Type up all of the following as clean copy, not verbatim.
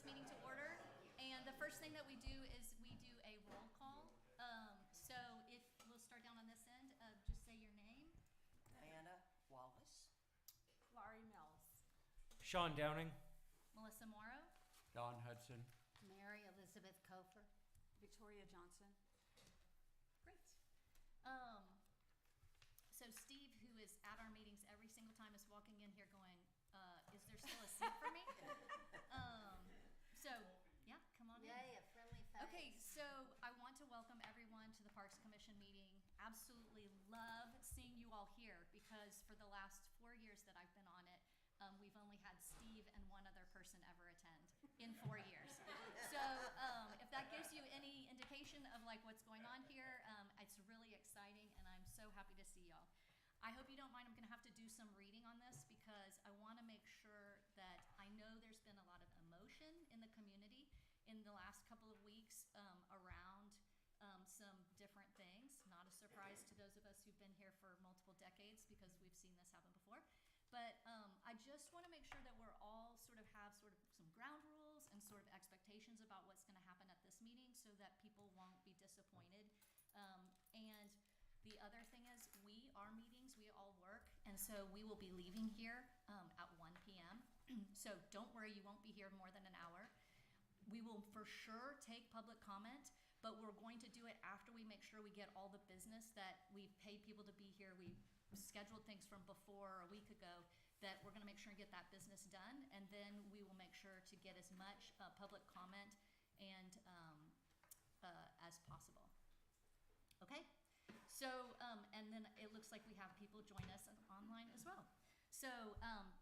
this meeting to order. And the first thing that we do is we do a roll call. So if we'll start down on this end, just say your name. Diana Wallace. Laurie Mills. Sean Downing. Melissa Morrow. Don Hudson. Mary Elizabeth Kofer. Victoria Johnson. Great. So Steve, who is at our meetings every single time, is walking in here going, is there still a seat for me? So, yeah, come on in. Yay, a friendly face. Okay, so I want to welcome everyone to the Parks Commission meeting. Absolutely love seeing you all here because for the last 4 years that I've been on it, we've only had Steve and one other person ever attend in 4 years. So if that gives you any indication of like what's going on here, it's really exciting and I'm so happy to see y'all. I hope you don't mind, I'm gonna have to do some reading on this because I wanna make sure that I know there's been a lot of emotion in the community in the last couple of weeks around some different things. Not a surprise to those of us who've been here for multiple decades because we've seen this happen before. But I just want to make sure that we're all sort of some ground rules and sort of expectations about what's going to happen at this meeting so that people won't be disappointed. And the other thing is our meetings, we all work, and so we will be leaving here at 1 p.m. So don't worry, you won't be here more than an hour. We will for sure take public comment, but we're going to do it after we make sure we get all the business that we've paid people to be here. We scheduled things from before a week ago that we're going to make sure and get that business done, and then we will make sure to get as much public comment and as possible. Okay, so and then it looks like we have people join us online as well. So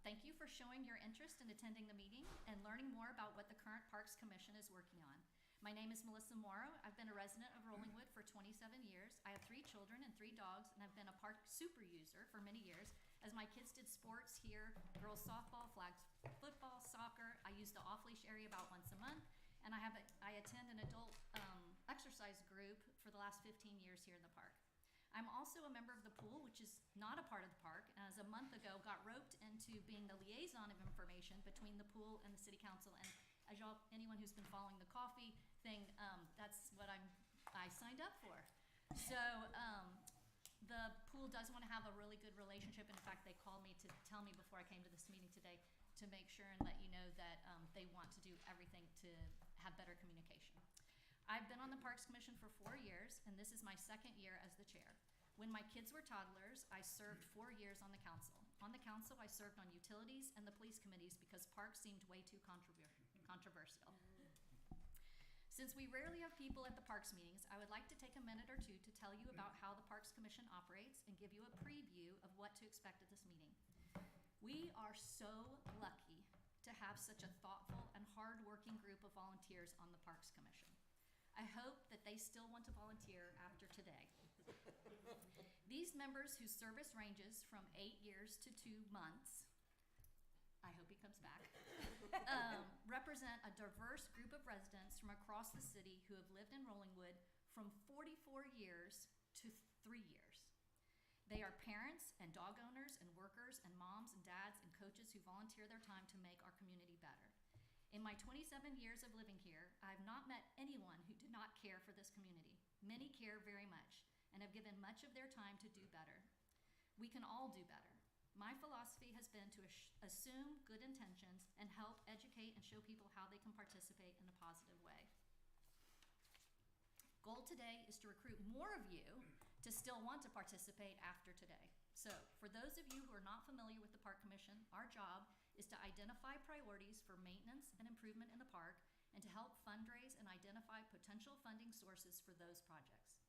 thank you for showing your interest in attending the meeting and learning more about what the current Parks Commission is working on. My name is Melissa Morrow. I've been a resident of Rollingwood for 27 years. I have 3 children and 3 dogs, and I've been a park super user for many years. As my kids did sports here, girls softball, flags football, soccer. I use the off-leash area about once a month, and I attend an adult exercise group for the last 15 years here in the park. I'm also a member of the pool, which is not a part of the park, and as a month ago got roped into being the liaison of information between the pool and the city council. And as y'all, anyone who's been following the coffee thing, that's what I signed up for. So the pool does want to have a really good relationship. And in fact, they called me to tell me before I came to this meeting today to make sure and let you know that they want to do everything to have better communication. I've been on the Parks Commission for 4 years, and this is my 2nd year as the chair. When my kids were toddlers, I served 4 years on the council. On the council, I served on utilities and the police committees because parks seemed way too controversial. Since we rarely have people at the parks meetings, I would like to take a minute or two to tell you about how the Parks Commission operates and give you a preview of what to expect at this meeting. We are so lucky to have such a thoughtful and hard-working group of volunteers on the Parks Commission. I hope that they still want to volunteer after today. These members, whose service ranges from 8 years to 2 months, I hope he comes back, represent a diverse group of residents from across the city who have lived in Rollingwood from 44 years to 3 years. They are parents and dog owners and workers and moms and dads and coaches who volunteer their time to make our community better. In my 27 years of living here, I have not met anyone who did not care for this community. Many care very much and have given much of their time to do better. We can all do better. My philosophy has been to assume good intentions and help educate and show people how they can participate in a positive way. Goal today is to recruit more of you to still want to participate after today. So for those of you who are not familiar with the Park Commission, our job is to identify priorities for maintenance and improvement in the park and to help fundraise and identify potential funding sources for those projects.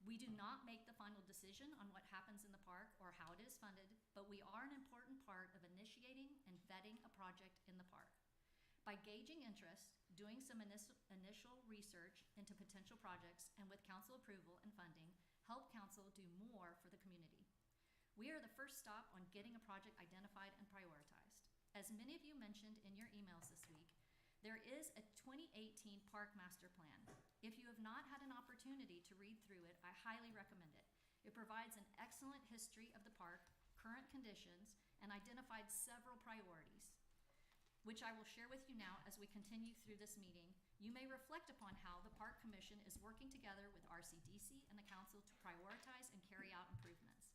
We do not make the final decision on what happens in the park or how it is funded, but we are an important part of initiating and vetting a project in the park. By gauging interest, doing some initial research into potential projects, and with council approval and funding, help council do more for the community. We are the first stop on getting a project identified and prioritized. As many of you mentioned in your emails this week, there is a 2018 Park Master Plan. If you have not had an opportunity to read through it, I highly recommend it. It provides an excellent history of the park, current conditions, and identified several priorities. which I will share with you now as we continue through this meeting, you may reflect upon how the Park Commission is working together with RCDC and the Council to prioritize and carry out improvements.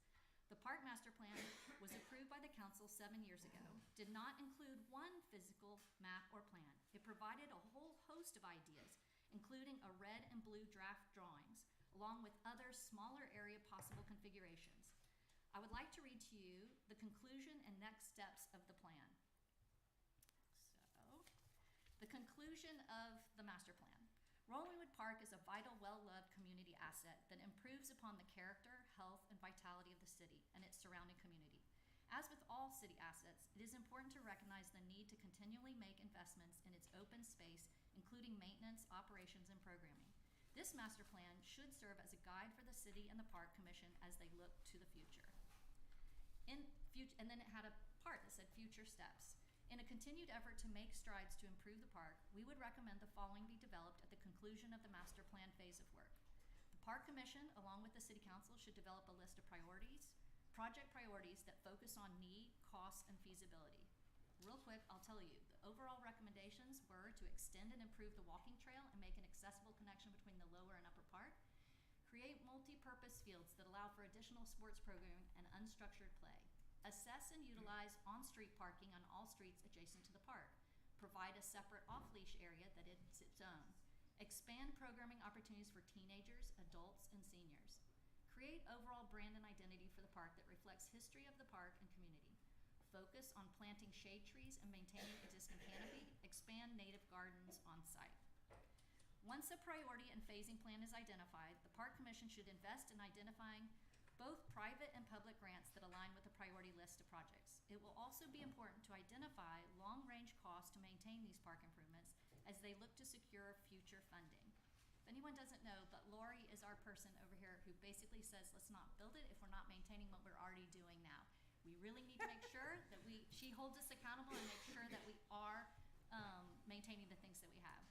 The Park Master Plan was approved by the Council 7 years ago, did not include one physical map or plan. It provided a whole host of ideas, including a red and blue draft drawings, along with other smaller area possible configurations. I would like to read to you the conclusion and next steps of the plan. The conclusion of the master plan. Rollingwood Park is a vital, well-loved community asset that improves upon the character, health, and vitality of the city and its surrounding community. As with all city assets, it is important to recognize the need to continually make investments in its open space, including maintenance, operations, and programming. This master plan should serve as a guide for the city and the Park Commission as they look to the future. And then it had a part that said future steps. In a continued effort to make strides to improve the park, we would recommend the following be developed at the conclusion of the master plan phase of work. The Park Commission, along with the City Council, should develop a list of project priorities that focus on need, cost, and feasibility. Real quick, I'll tell you, the overall recommendations were to extend and improve the walking trail and make an accessible connection between the lower and upper park, create multi-purpose fields that allow for additional sports programming and unstructured play, assess and utilize on-street parking on all streets adjacent to the park, provide a separate off-leash area that is its own, expand programming opportunities for teenagers, adults, and seniors, create overall brand and identity for the park that reflects history of the park and community, focus on planting shade trees and maintaining existing canopy, expand native gardens on site. Once a priority and phasing plan is identified, the Park Commission should invest in identifying both private and public grants that align with the priority list of projects. It will also be important to identify long-range costs to maintain these park improvements as they look to secure future funding. If anyone doesn't know, but Lori is our person over here who basically says, let's not build it if we're not maintaining what we're already doing now. We really need to make sure that she holds us accountable and make sure that we are maintaining the things that we have.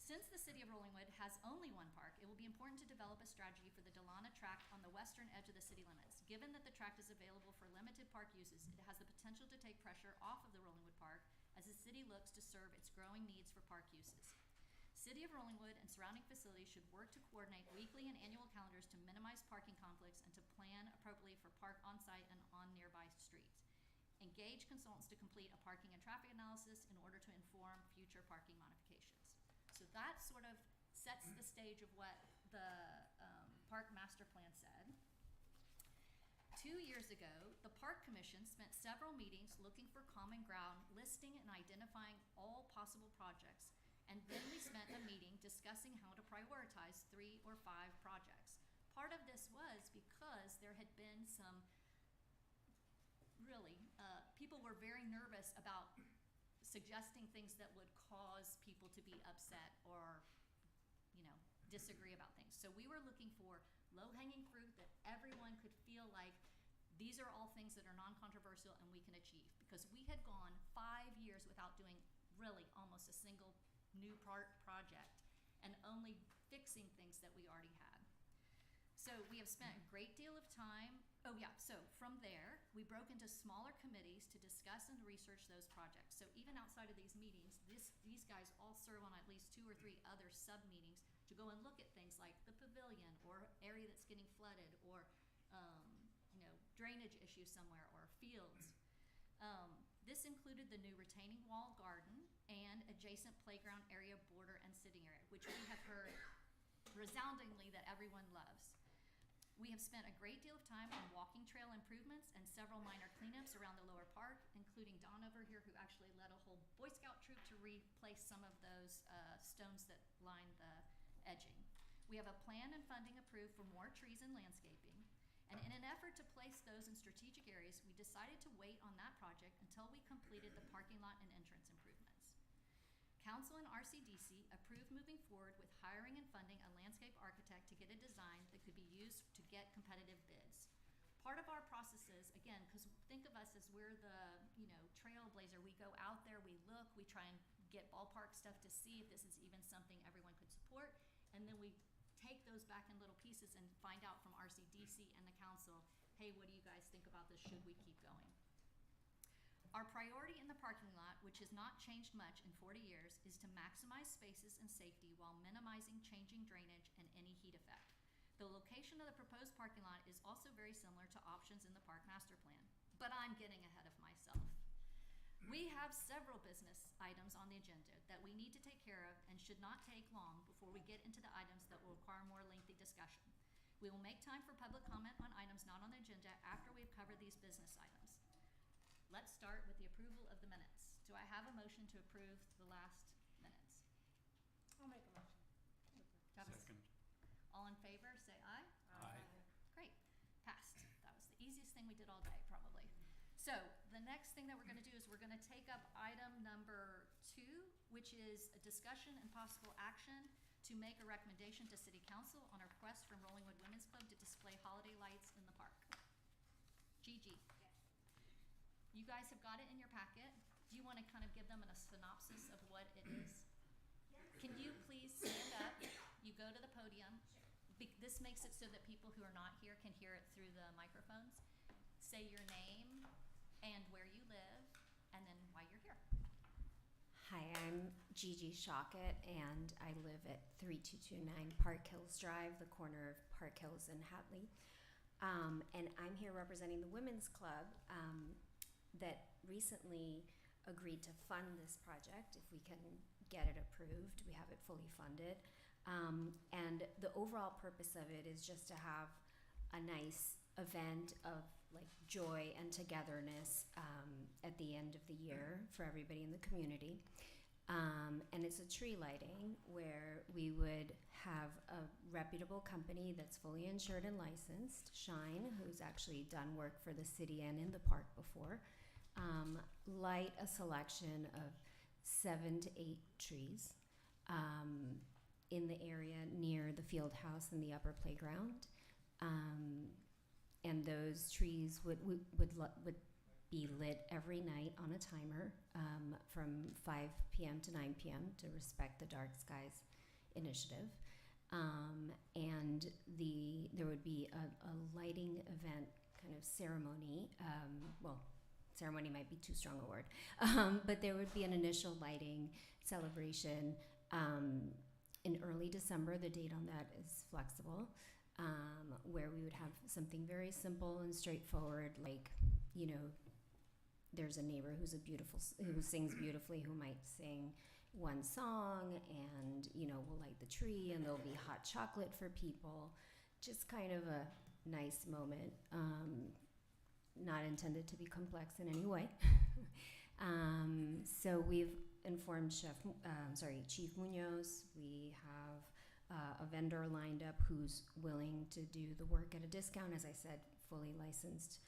Since the City of Rollingwood has only one park, it will be important to develop a strategy for the Delana tract on the western edge of the city limits. Given that the tract is available for limited park uses, it has the potential to take pressure off of the Rollingwood Park as the city looks to serve its growing needs for park uses. City of Rollingwood and surrounding facilities should work to coordinate weekly and annual calendars to minimize parking conflicts and to plan appropriately for park on-site and on nearby streets. Engage consultants to complete a parking and traffic analysis in order to inform future parking modifications. So that sort of sets the stage of what the Park Master Plan said. 2 years ago, the Park Commission spent several meetings looking for common ground, listing and identifying all possible projects, and then we spent a meeting discussing how to prioritize 3 or 5 projects. Part of this was because there had been some people were very nervous about suggesting things that would cause people to be upset or, disagree about things. So we were looking for low-hanging fruit that everyone could feel like these are all things that are non-controversial and we can achieve. Because we had gone 5 years without doing really almost a single new project and only fixing things that we already had. So we have spent a great deal of time. So from there, we broke into smaller committees to discuss and research those projects. So even outside of these meetings, these guys all serve on at least 2 or 3 other sub-meetings to go and look at things like the pavilion or area that's getting flooded or, drainage issues somewhere or fields. This included the new retaining wall garden and adjacent playground area, border, and sitting area, which we have heard resoundingly that everyone loves. We have spent a great deal of time on walking trail improvements and several minor cleanups around the lower park, including Don over here, who actually led a whole Boy Scout troop to replace some of those stones that line the edging. We have a plan and funding approved for more trees and landscaping. And in an effort to place those in strategic areas, we decided to wait on that project until we completed the parking lot and entrance improvements. Council and RCDC approved moving forward with hiring and funding a landscape architect to get a design that could be used to get competitive bids. Part of our process is, again, because think of us as we're the, trailblazer. We go out there, we look, we try and get ballpark stuff to see if this is even something everyone could support, and then we take those back in little pieces and find out from RCDC and the council, hey, what do you guys think about this? Should we keep going? Our priority in the parking lot, which has not changed much in 40 years, is to maximize spaces and safety while minimizing changing drainage and any heat effect. The location of the proposed parking lot is also very similar to options in the park master plan, but I'm getting ahead of myself. We have several business items on the agenda that we need to take care of and should not take long before we get into the items that will require more lengthy discussion. We will make time for public comment on items not on the agenda after we've covered these business items. Let's start with the approval of the minutes. Do I have a motion to approve the last minutes? I'll make a motion. Do I have a s- Second. All in favor, say aye. Aye. Great, passed. That was the easiest thing we did all day, probably. So the next thing that we're gonna do is we're gonna take up item number 2, which is a discussion and possible action to make a recommendation to City Council on a request from Rollingwood Women's Club to display holiday lights in the park. Gigi. You guys have got it in your packet. Do you wanna kind of give them a synopsis of what it is? Can you please stand up? You go to the podium. This makes it so that people who are not here can hear it through the microphones. Say your name and where you live, and then why you're here. Hi, I'm Gigi Shockett, and I live at 3229 Park Hills Drive, the corner of Park Hills and Hatley. And I'm here representing the Women's Club that recently agreed to fund this project if we can get it approved. We have it fully funded. And the overall purpose of it is just to have a nice event of like joy and togetherness at the end of the year for everybody in the community. And it's a tree lighting where we would have a reputable company that's fully insured and licensed, Shine, who's actually done work for the city and in the park before, light a selection of 7 to 8 trees in the area near the field house and the upper playground. And those trees would be lit every night on a timer from 5 p.m. to 9 p.m. to respect the Dark Skies Initiative. And there would be a lighting event kind of ceremony. Ceremony might be too strong a word, but there would be an initial lighting celebration in early December. The date on that is flexible, where we would have something very simple and straightforward, like, you know, there's a neighbor who sings beautifully, who might sing one song, and, you know, we'll light the tree, and there'll be hot chocolate for people. Just kind of a nice moment, not intended to be complex in any way. So we've informed Chief Munoz. We have a vendor lined up who's willing to do the work at a discount, as I said, fully licensed,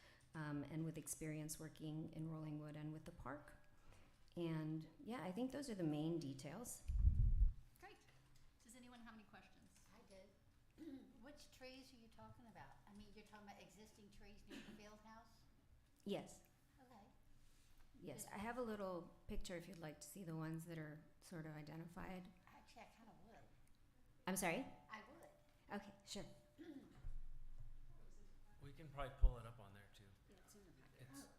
and with experience working in Rollingwood and with the park. And yeah, I think those are the main details. Great. Does anyone have any questions? I did. Which trees are you talking about? I mean, you're talking about existing trees near the field house? Yes, Okay. yes. I have a little picture if you'd like to see the ones that are sort of identified. Actually, I kind of would. I'm sorry? I would. Okay, sure. We can probably pull it up on there too. Yeah, it's in the packet.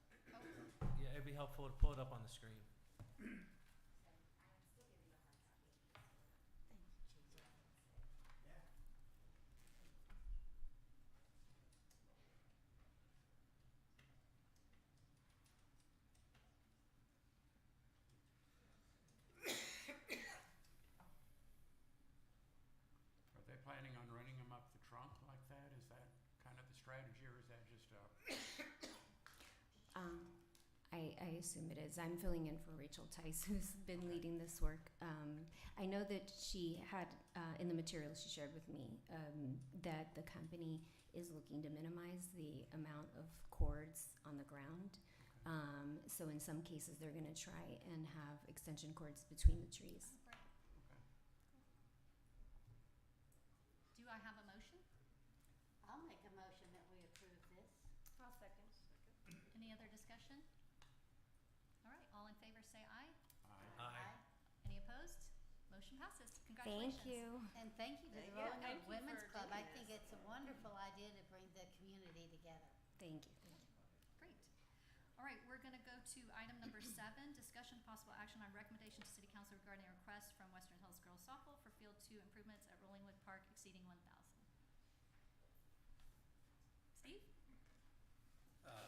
Yeah, it'd be helpful to pull it up on the screen. Are they planning on running them up the trunk like that? Is that kind of the strategy, or is that just I assume it is. I'm filling in for Rachel Tice, who's been leading this work. I know that she had, in the materials she shared with me, that the company is looking to minimize the amount of cords on the ground. So in some cases, they're going to try and have extension cords between the trees. Great. okay? Do I have a motion? I'll make a motion that we approve this. I'll second. Any other discussion? All right, all in favor say aye. Aye. Any opposed? Motion passes. Congratulations. Thank you. And thank you to the Thank you. Rollingwood Thank you Women's for Club. I doing think this. it's a wonderful idea to bring the community together. Thank you. Great. All right, right, we're gonna go to item number 7, discussion possible action on recommendation to City Council regarding a request from Western Hills Girls Softball for Field 2 improvements at Rollingwood Park exceeding $1,000. Steve?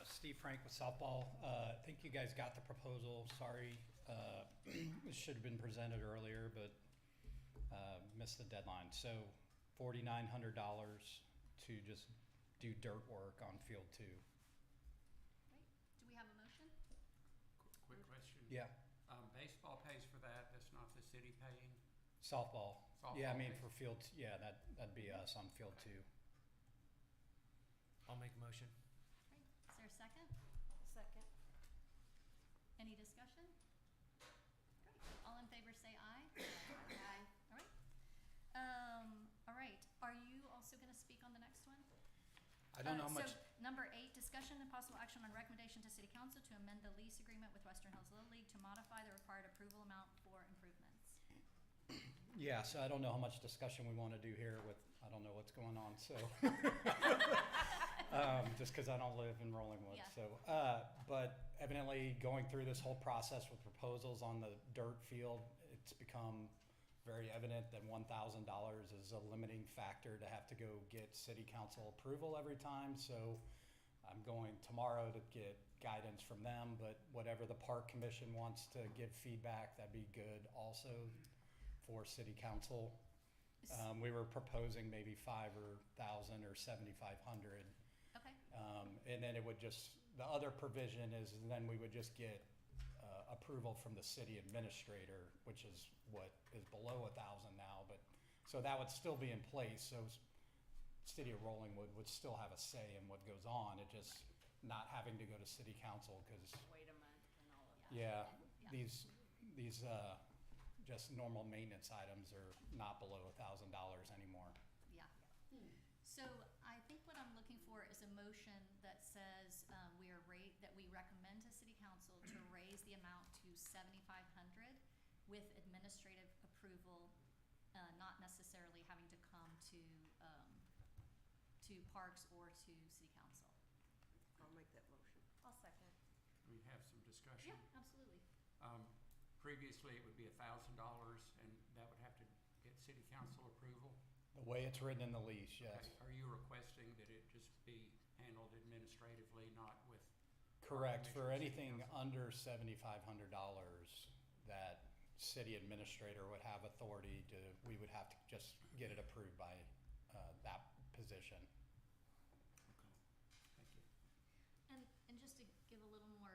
Steve Frank with softball. I think you guys got the proposal. Sorry, it should have been presented earlier, but missed the deadline. So $4,900 to just do dirt work on field 2. Great. Do we have a motion? Quick question. Yeah, Baseball pays for that, that's not the city paying? softball. Yeah, I Softball mean pays? for field, yeah, that'd be us on field 2. I'll make a motion. Great. Is there a second? Second. Any discussion? Great. All in favor say aye. Aye. All right. All right. Are you also going to speak on the next one? I don't know how much. So, number 8, discussion and possible action on recommendation to City Council to amend the lease agreement with Western Hills Little League to modify the required approval amount for improvements. Yeah, so I don't know how much discussion we want to do here with, I don't know what's going on, so. Just because I don't live in Rollingwood, Yeah. so, but evidently going through this whole process with proposals on the dirt field, it's become very evident that $1,000 is a limiting factor to have to go get city council approval every time, so I'm going tomorrow to get guidance from them, but whatever the park commission wants to give feedback, that'd be good also for city council. We were proposing maybe $5,000 or $7,500. Okay. And then it would just, the other provision is then we would just get approval from the city administrator, which is what is below $1,000 now, but, so that would still be in place, so city of Rollingwood would still have a say in what goes on, it just not having to go to city council, because, Wait a month and all of that. yeah, Yeah. these just normal maintenance items are not below $1,000 anymore. Yeah. So I think what I'm looking for is a motion that says that we recommend to City Council to raise the amount to $7,500 with administrative approval, not necessarily having to come to Parks or to City Council. I'll make that motion. I'll second. We have some discussion. Yeah, absolutely. Previously, it would be $1,000, and that would have to get city council approval. The way it's written in the lease, yes. Okay. Are you requesting that it just be handled administratively, not with? Correct, for Commission, anything city council? under $7,500, that city administrator would have authority to, we would have to just get it approved by that position. Thank you. And just to give a little more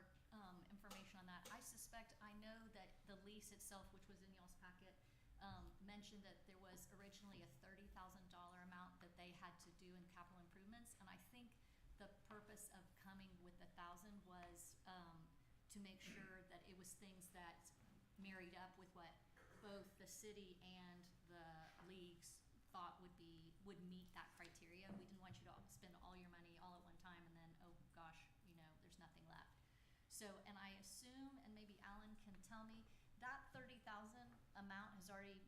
information on that, I know that the lease itself, which was in y'all's packet, mentioned that there was originally a $30,000 amount that they had to do in capital improvements, and I think the purpose of coming with $1,000 was to make sure that it was things that married up with what both the city and the leagues thought would meet that criteria. We didn't want you to spend all your money all at one time and then, oh gosh, there's nothing left. So, and I assume, and maybe Alan can tell me, that $30,000 amount has already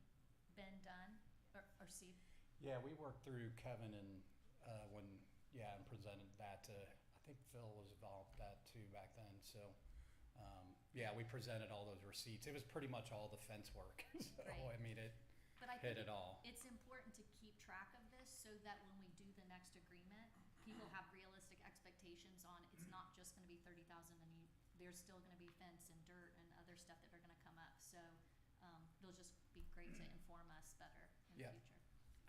been done, or Steve? Yeah, we worked through Kevin and and presented that to, I think Phil was involved with that too back then, so, we presented all those receipts. It was pretty much all the fence work, so, Right. I mean, it But I hit think it all. it's important to keep track of this so that when we do the next agreement, people have realistic expectations on, it's not just gonna be $30,000 and there's still gonna be fence and dirt and other stuff that are gonna come up, so, it'll just be great to inform us better in the Yeah. future.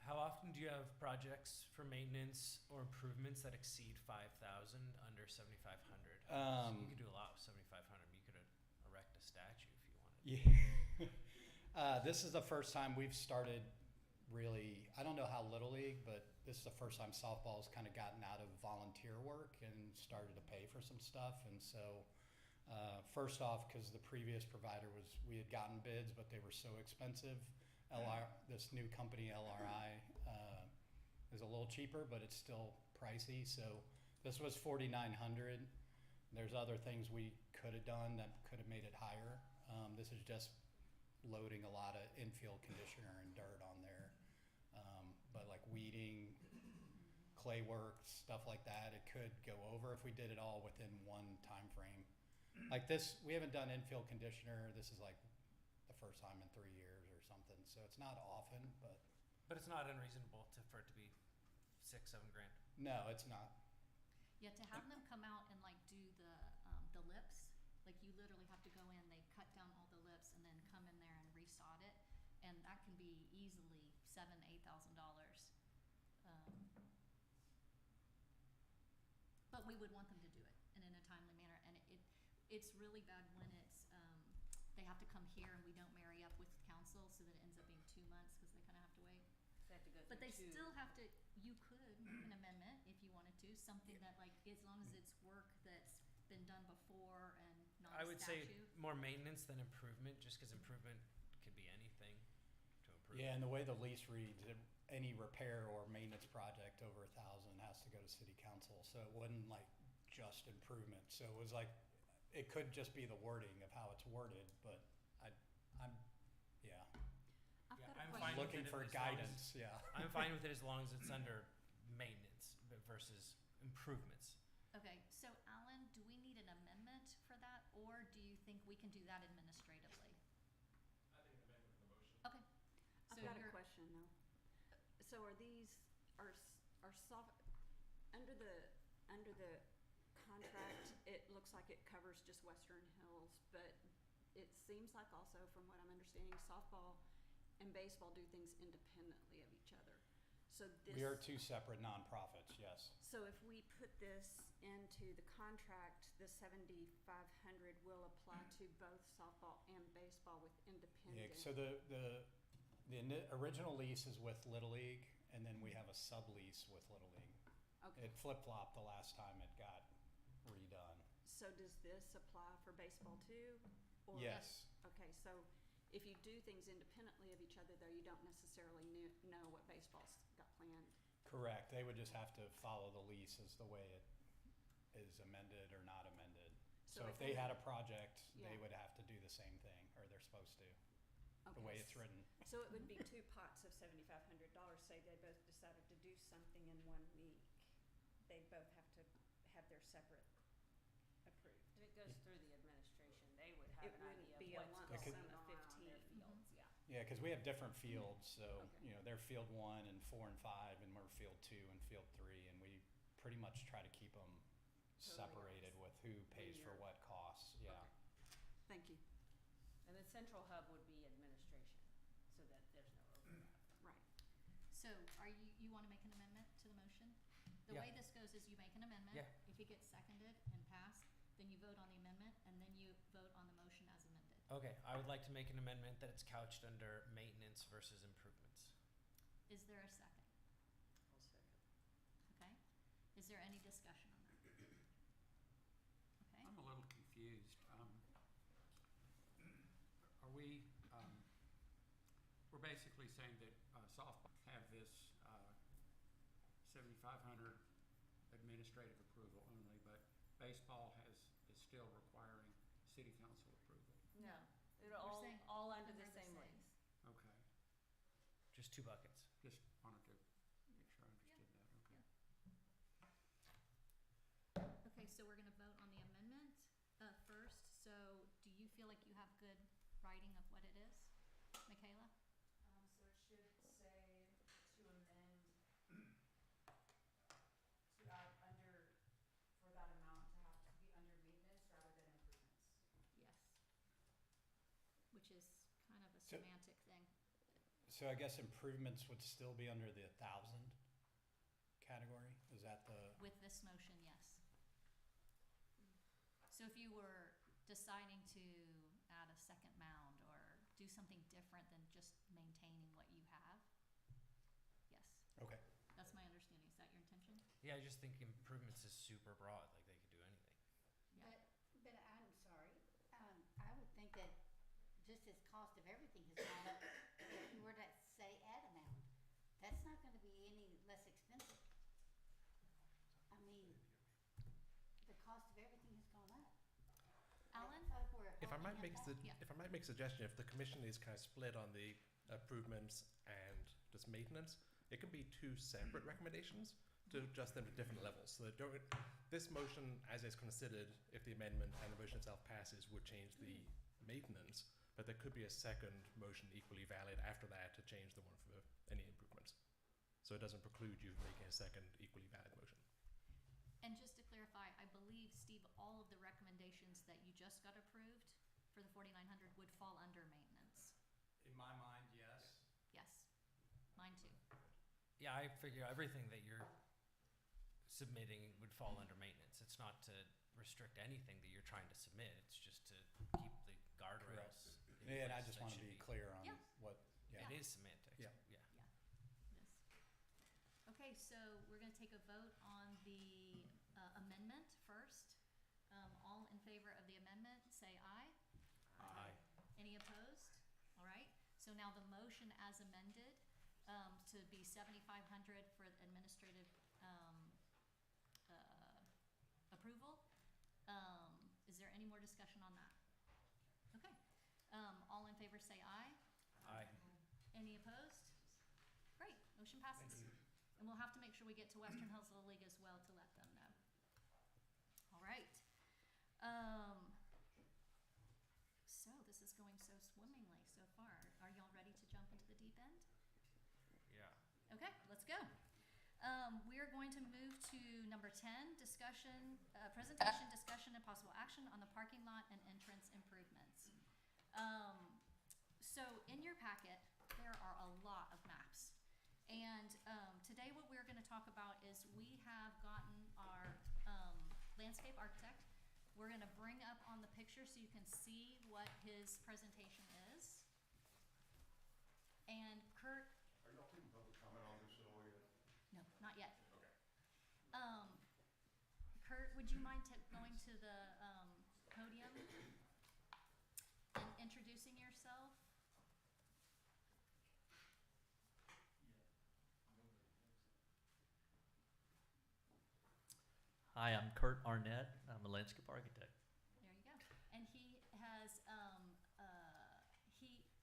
How often do you have projects for maintenance or improvements that exceed 5,000 under 7,500? You could do a lot with 7,500. You could erect a statue if you wanted. Yeah. This is the first time we've started really, I don't know how Little League, but this is the first time softball's kind of gotten out of volunteer work and started to pay for some stuff. And so, first off, because the previous provider we had gotten bids, but they were so expensive. This new company, LRI, is a little cheaper, but it's still pricey. So this was $4,900. There's other things we could have done that could have made it higher. This is just loading a lot of infield conditioner and dirt on there. But like weeding, clay work, stuff like that, it could go over if we did it all within one time frame. like this, we haven't done infield conditioner. This is like the first time in 3 years or something. So it's not often, but But it's not unreasonable for it to be 6-7 grand. no, it's not. Yeah, to have them come out and like do the lips, like you literally have to go in, they cut down all the lips and then come in there and resod it, and that can be easily $7,000-8,000. But we would want them to do it and in a timely manner, and it's really bad when it's they have to come here and we don't marry up with council, so that it ends up being 2 months because they kind of have to wait. They have to go But they through still have to, you could make an amendment if you wanted to, something that like, as long as it's work that's been done before and not I a would statute. say more maintenance than improvement, just because improvement could be anything to improve. Yeah, and the way the lease reads, any repair or maintenance project over 1,000 has to go to city council. So it wasn't like just improvement. So it was like, it could just be the wording of how it's worded, but I'm yeah, I've Yeah, got a I'm question. fine with looking it for as long as- guidance. Yeah. I'm fine with it as long as it's under maintenance versus improvements. Okay, so Alan, do we need an amendment for that, or do you think we can do that administratively? I think an amendment in the motion. Okay. I've So got a you're- question though. So are these, are soft, under the contract, it looks like it covers just Western Hills, but it seems like also, from what I'm understanding, softball and baseball do things independently of each other. So this. We are two separate nonprofits, yes. So if we put this into the contract, the 7,500 will apply to both softball and baseball with Yeah, independent. so the original lease is with Little League, and then we have a sublease with Little League. Okay, It flip-flopped the last time it got redone. so does this apply for baseball too? Or- Yes. Okay, so if you do things independently of each other, though, you don't necessarily know what baseball's got planned. Correct. They would just have to follow the lease as the way it is amended or not amended. So if they had a project, they Yeah. would have to do the same thing, or they're supposed to, the Okay, way it's written. So it would be two pots of $7,500. Say they both decided to do something in 1 week. They both have to have their separate approved. If it goes through the administration, they would have It an wouldn't idea be a of lump what's sum going of on their 15. fields, yeah. Yeah, because we have different fields, so, Okay. you know, they're field 1 and 4 and 5, and we're field 2 and field 3, and we pretty much try to keep them separated with who pays for Linear. what costs, yeah. Okay. Thank you. And the central hub would be administration, so that there's no overlap. Right. So you want to make an amendment to the motion? The Yeah. way this goes is you make an amendment. Yeah. If it gets seconded and passed, then you vote on the amendment, and then you vote on the motion as amended. Okay, I would like to make an amendment that it's couched under maintenance versus improvements. Is there a second? I'll second. Okay. Is there any discussion on that? Okay. I'm a little confused. Are we, we're basically saying that softball have this 7,500 administrative approval only, but baseball is still requiring city council approval. No, We're it'll saying all under the same lease. Okay, Just 2 buckets. just wanted to make sure I understood that, okay. Okay, so we're gonna vote on the amendment first. So do you feel like you have good writing of what it is, Michaela? So it should say to amend, to add under, for that amount to have to be under maintenance rather than improvements. Yes. Which is kind of a So- semantic thing. So I guess improvements would still be under the 1,000 category? Is that the, With this motion, yes. So if you were deciding to add a second mound or do something different than just maintaining what you have, yes, okay. that's my understanding. Is that your intention? Yeah, I just think improvements is super broad, like they could do anything. Yeah. But I'm sorry, I would think that just as cost of everything has gone up, if you were to say add a mound, that's not gonna be any less expensive. I mean, the cost of everything has gone up. Alan? I feel like we're If I might holding make it back. Yeah. if I might make a suggestion, if the commission is kind of split on the improvements and just maintenance, it can be 2 separate recommendations. to adjust them to different levels. So that this motion, as is considered, if the amendment and the motion itself passes, would change the maintenance, but there could be a second motion equally valid after that to change the one for any improvements. So it doesn't preclude you from making a second equally valid motion. And just to clarify, I believe, Steve, all of the recommendations that you just got approved for the 4,900 would fall under maintenance. In my mind, yes. Yes, mine too. Yeah, I figure everything that you're submitting would fall under maintenance. It's not to restrict anything that you're trying to submit. It's just to keep the guardrails. in And I place just that want to should be clear on Yeah. what, yeah. It is semantics. Yeah. Yeah. Yes. Okay, so we're gonna take a vote on the amendment first. All in favor of the amendment, say aye. Aye. Any opposed? All right, so now the motion as amended, to be 7,500 for administrative, approval. Is there any more discussion on that? Okay, all in favor say aye. Aye. Any opposed? Great, motion passes. And we'll have to make sure we get to Western Hills Little League as well to let them know. All right. So this is going so swimmingly so far. Are y'all ready to jump into the deep end? Yeah. Okay, let's go. We are going to move to number 10, discussion, presentation, discussion, and possible action on the parking lot and entrance improvements. So in your packet, there are a lot of maps. And today what we're going to talk about is we have gotten our landscape architect. We're going to bring up on the picture so you can see what his presentation is. And Kurt. Are y'all taking public comment on this at all yet? No, not yet. Okay. Kurt, would you mind going to the podium and introducing yourself? Hi, I'm Kurt Arnett. I'm a landscape architect. There you go. And he has,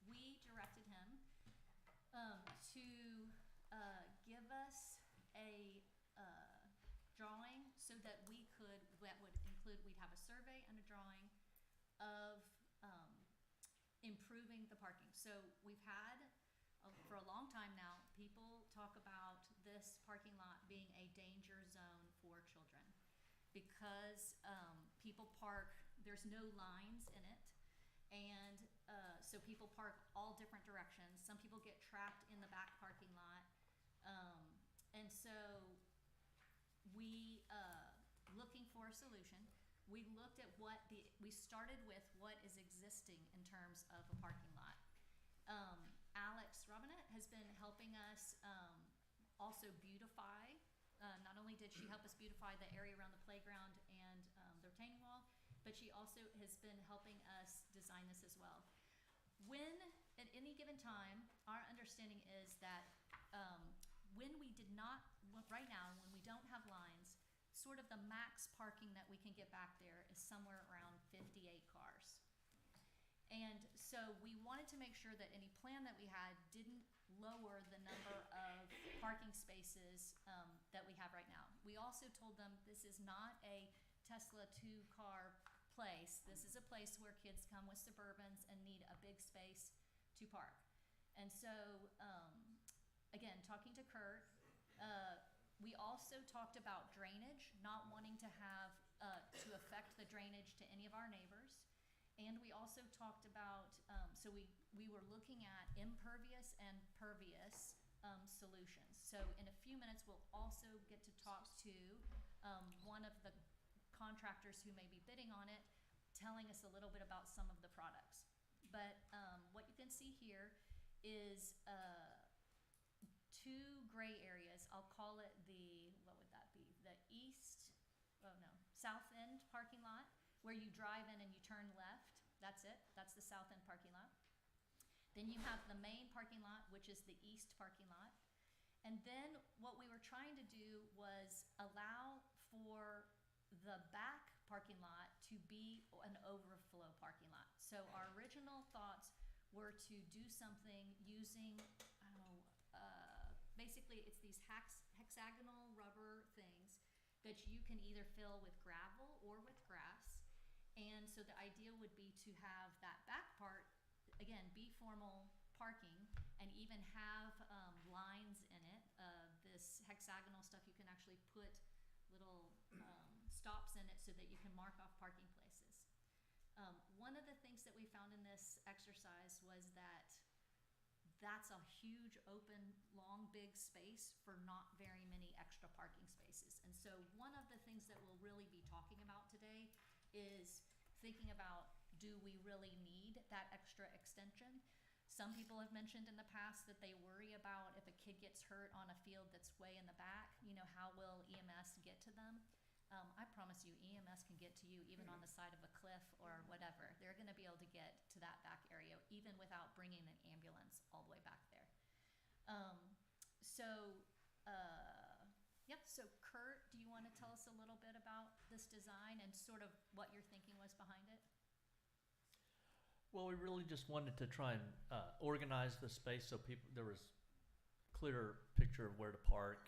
we directed him to give us a drawing so that we could, that would include, we'd have a survey and a drawing of improving the parking. So we've had, for a long time now, people talk about this parking lot being a danger zone for children because people park, there's no lines in it, and so people park all different directions. Some people get trapped in the back parking lot, and so we, looking for a solution, we looked at we started with what is existing in terms of a parking lot. Alex Robinette has been helping us also beautify. Not only did she help us beautify the area around the playground and the retaining wall, but she also has been helping us design this as well. When, at any given time, our understanding is that when we did not, right now, when we don't have lines, sort of the max parking that we can get back there is somewhere around 58 cars. And so we wanted to make sure that any plan that we had didn't lower the number of parking spaces that we have right now. We also told them this is not a Tesla 2-car place. This is a place where kids come with Suburbans and need a big space to park. And so, again, talking to Kurt, we also talked about drainage, not wanting to have, to affect the drainage to any of our neighbors. And we also talked about, so we were looking at impervious and pervious solutions. So in a few minutes, we'll also get to talk to one of the contractors who may be bidding on it, telling us a little bit about some of the products. But what you can see here is two gray areas. I'll call it the, what would that be? The south end parking lot, where you drive in and you turn left. That's it. That's the south end parking lot. Then you have the main parking lot, which is the east parking lot. And then what we were trying to do was allow for the back parking lot to be an overflow parking lot. So our original thoughts were to do something using, basically it's these hexagonal rubber things that you can either fill with gravel or with grass. And so the idea would be to have that back part, again, be formal parking, and even have lines in it. This hexagonal stuff, you can actually put little stops in it so that you can mark off parking places. One of the things that we found in this exercise was that that's a huge, open, long, big space for not very many extra parking spaces. And so one of the things that we'll really be talking about today is thinking about, do we really need that extra extension? Some people have mentioned in the past that they worry about if a kid gets hurt on a field that's way in the back, how will EMS get to them? I promise you, EMS can get to you even on the side of a cliff or whatever. They're gonna be able to get to that back area even without bringing an ambulance all the way back there. So Kurt, do you wanna tell us a little bit about this design and sort of what your thinking was behind it? Well, we really just wanted to try and organize the space so there was clearer picture of where to park.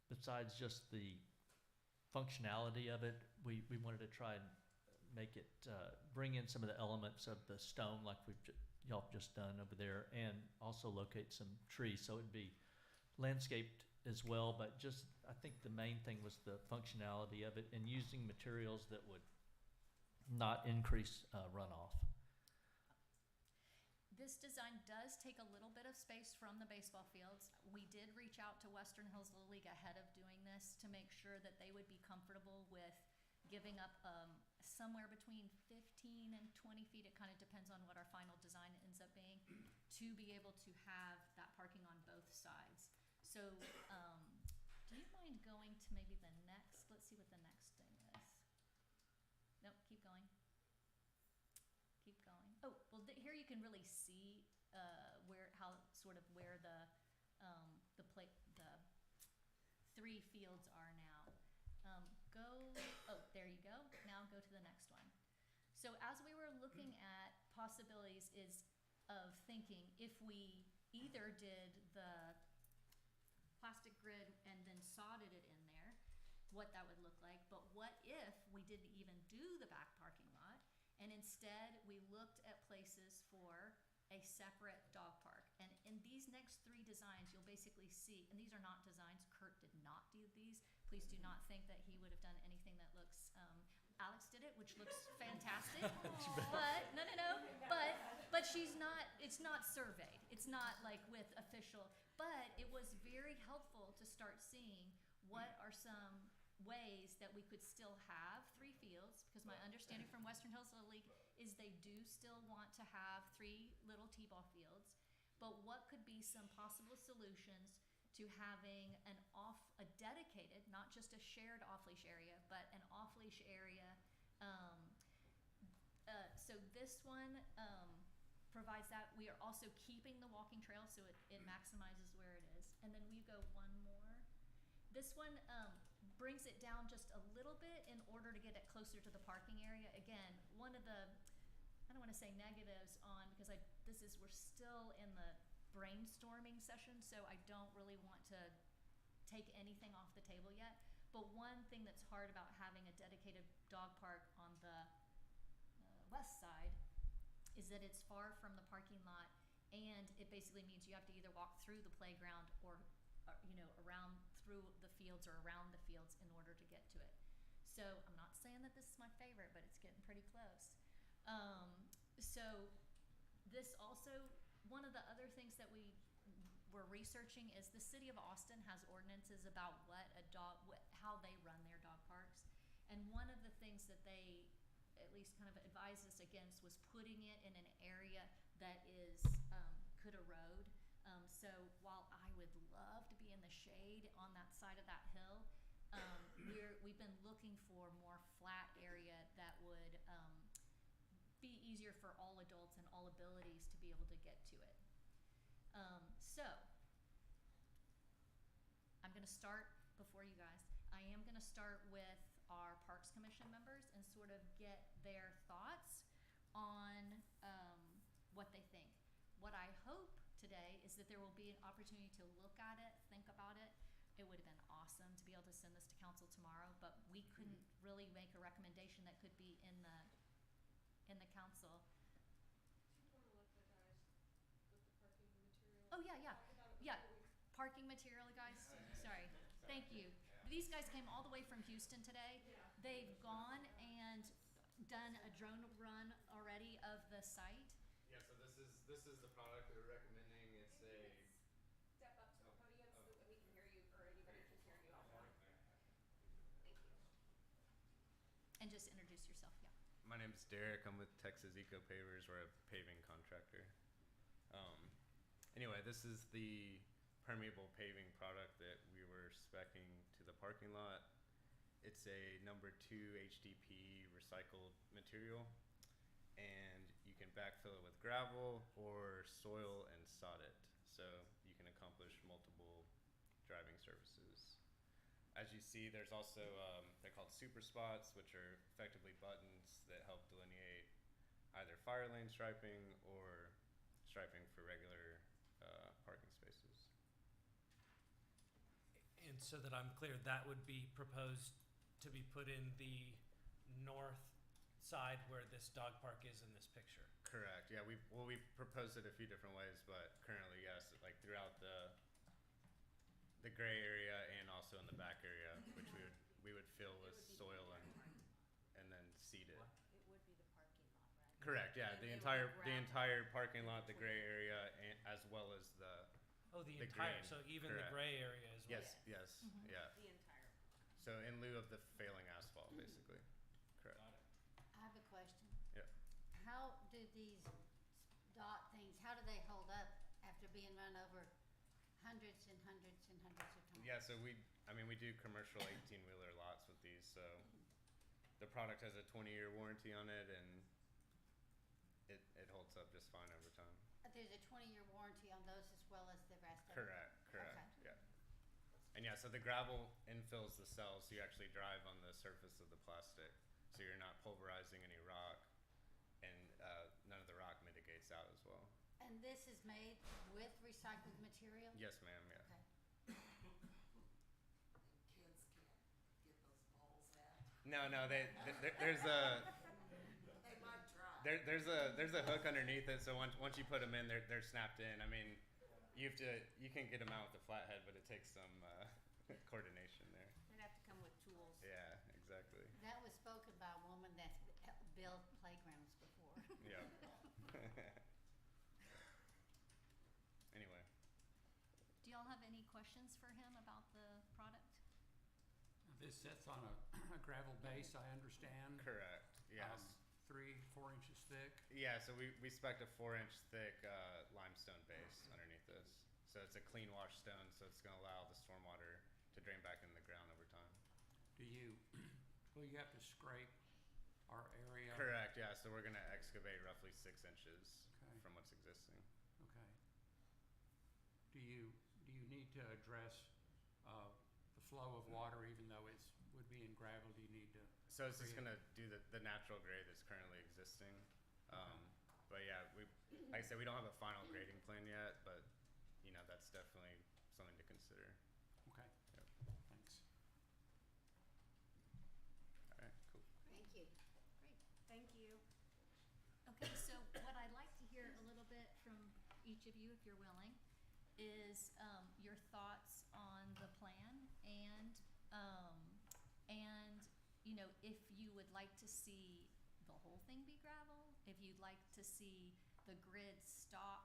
Besides just the functionality of it, we wanted to try and make it, bring in some of the elements of the stone like y'all have just done over there, and also locate some trees so it'd be landscaped as well. But just, I think the main thing was the functionality of it and using materials that would not increase runoff. This design does take a little bit of space from the baseball fields. We did reach out to Western Hills Little League ahead of doing this to make sure that they would be comfortable with giving up somewhere between 15 and 20 feet, it kind of depends on what our final design ends up being, to be able to have that parking on both sides. So do you mind going to maybe the next, let's see what the next thing is. Nope, keep going. Keep going. Oh, well, here you can really see where the three fields are now. There you go. Now go to the next one. So as we were looking at possibilities of thinking, if we either did the plastic grid and then soldered it in there, what that would look like. But what if we didn't even do the back parking lot, and instead we looked at places for a separate dog park? And in these next three designs, you'll basically see, and these are not designs, Kurt did not do these. Please do not think that he would have done anything that looks, Alex did it, which looks fantastic. But, no, but it's not surveyed. It's not like with official, but it was very helpful to start seeing what are some ways that we could still have three fields, because my understanding from Western Hills Little League is they do still want to have three little t-ball fields, but what could be some possible solutions to having a dedicated, not just a shared off-leash area, but an off-leash area. So this one provides that. We are also keeping the walking trail, so it maximizes where it is. And then we go one more. This one brings it down just a little bit in order to get it closer to the parking area. Again, one of the, I don't want to say negatives on, because we're still in the brainstorming session, so I don't really want to take anything off the table yet. But one thing that's hard about having a dedicated dog park on the west side is that it's far from the parking lot, and it basically means you have to either walk through the playground or around through the fields or around the fields in order to get to it. So I'm not saying that this is my favorite, but it's getting pretty close. So this also, one of the other things that we were researching is the city of Austin has ordinances about how they run their dog parks. And one of the things that they at least kind of advised us against was putting it in an area that could erode. So while I would love to be in the shade on that side of that hill, we've been looking for more flat area that would be easier for all adults and all abilities to be able to get to it. So I'm going to start before you guys. I am going to start with our Parks Commission members and sort of get their thoughts on what they think. What I hope today is that there will be an opportunity to look at it, think about it. It would have been awesome to be able to send this to council tomorrow, but we couldn't really make a recommendation that could be in the council. Oh, yeah, yeah, yeah. Parking material, guys, sorry. Thank you. These guys came all the way from Houston today. They've gone and done a drone run already of the site. Yeah, so this is the product that we're recommending. It's a Step up to the podium so that we can hear you, or anybody can hear you. Thank you. And just introduce yourself, yeah. My name's Derek. I'm with Texas Eco Pavers. We're a paving contractor. Anyway, this is the permeable paving product that we were speccing to the parking lot. It's a number 2 HDP recycled material, and you can backfill it with gravel or soil and sod it. So you can accomplish multiple driving surfaces. As you see, there's also, they're called super spots, which are effectively buttons that help delineate either fire lane striping or striping for regular parking spaces. And so that I'm clear, that would be proposed to be put in the north side where this dog park is in this picture. Correct. Yeah, we proposed it a few different ways, but currently, yes, like throughout the gray area and also in the back area, which we would fill with soil and then seed it. It would be the parking lot, right? Correct. Yeah, And the it would entire gravel. parking lot, the gray area, and, as well as the The the entire, green. so even Correct. the gray area as well. yes, yes, Mhm. yeah. The entire. So in lieu of the failing asphalt, basically. Correct. Got it. I have a question. Yeah. How do these dot things, how do they hold up after being run over hundreds and hundreds and hundreds of times? Yeah, so we do commercial 18-wheeler lots with these, so the product has a 20-year warranty on it, and it holds up just fine over time. There's a 20-year warranty on those as well as the rest of it? Correct, Okay. yeah. And yeah, so the gravel infills the cells, so you actually drive on the surface of the plastic, so you're not pulverizing any rock, and none of the rock mitigates out as well. And this is made with recycled material? Yes, ma'am, yeah. Okay. Kids can't get those balls out. No, there's a... They might try. There's a hook underneath it, so once you put them in, they're snapped in. I mean, you can get them out with the flathead, but it takes some coordination there. They'd have to come with tools. Yeah, exactly. That was spoken by a woman that's built playgrounds before. Yeah. Anyway, Do y'all have any questions for him about the product? This sits on a gravel base, I understand. correct. Yes. 3-4 inches thick. Yeah. So we spec'd a 4-inch thick limestone base underneath this. So it's a clean wash stone, so it's going to allow the stormwater to drain back in the ground over time. Will you have to scrape our area? Correct. Yeah. So we're going to excavate roughly 6 inches Okay. from what's existing. Okay. Do you need to address the flow of water, even though it would be in gravel? Do you need to? So it's just create- gonna do the natural grade that's currently existing. But yeah, like I said, we don't have a final grading plan yet, but you know, that's definitely something to consider. Okay. Yep. Thanks. All right, cool. Thank you. Great. Thank you. Okay, so what I'd like to hear a little bit from each of you, if you're willing, is your thoughts on the plan and you know, if you would like to see the whole thing be gravel, if you'd like to see the grid stop,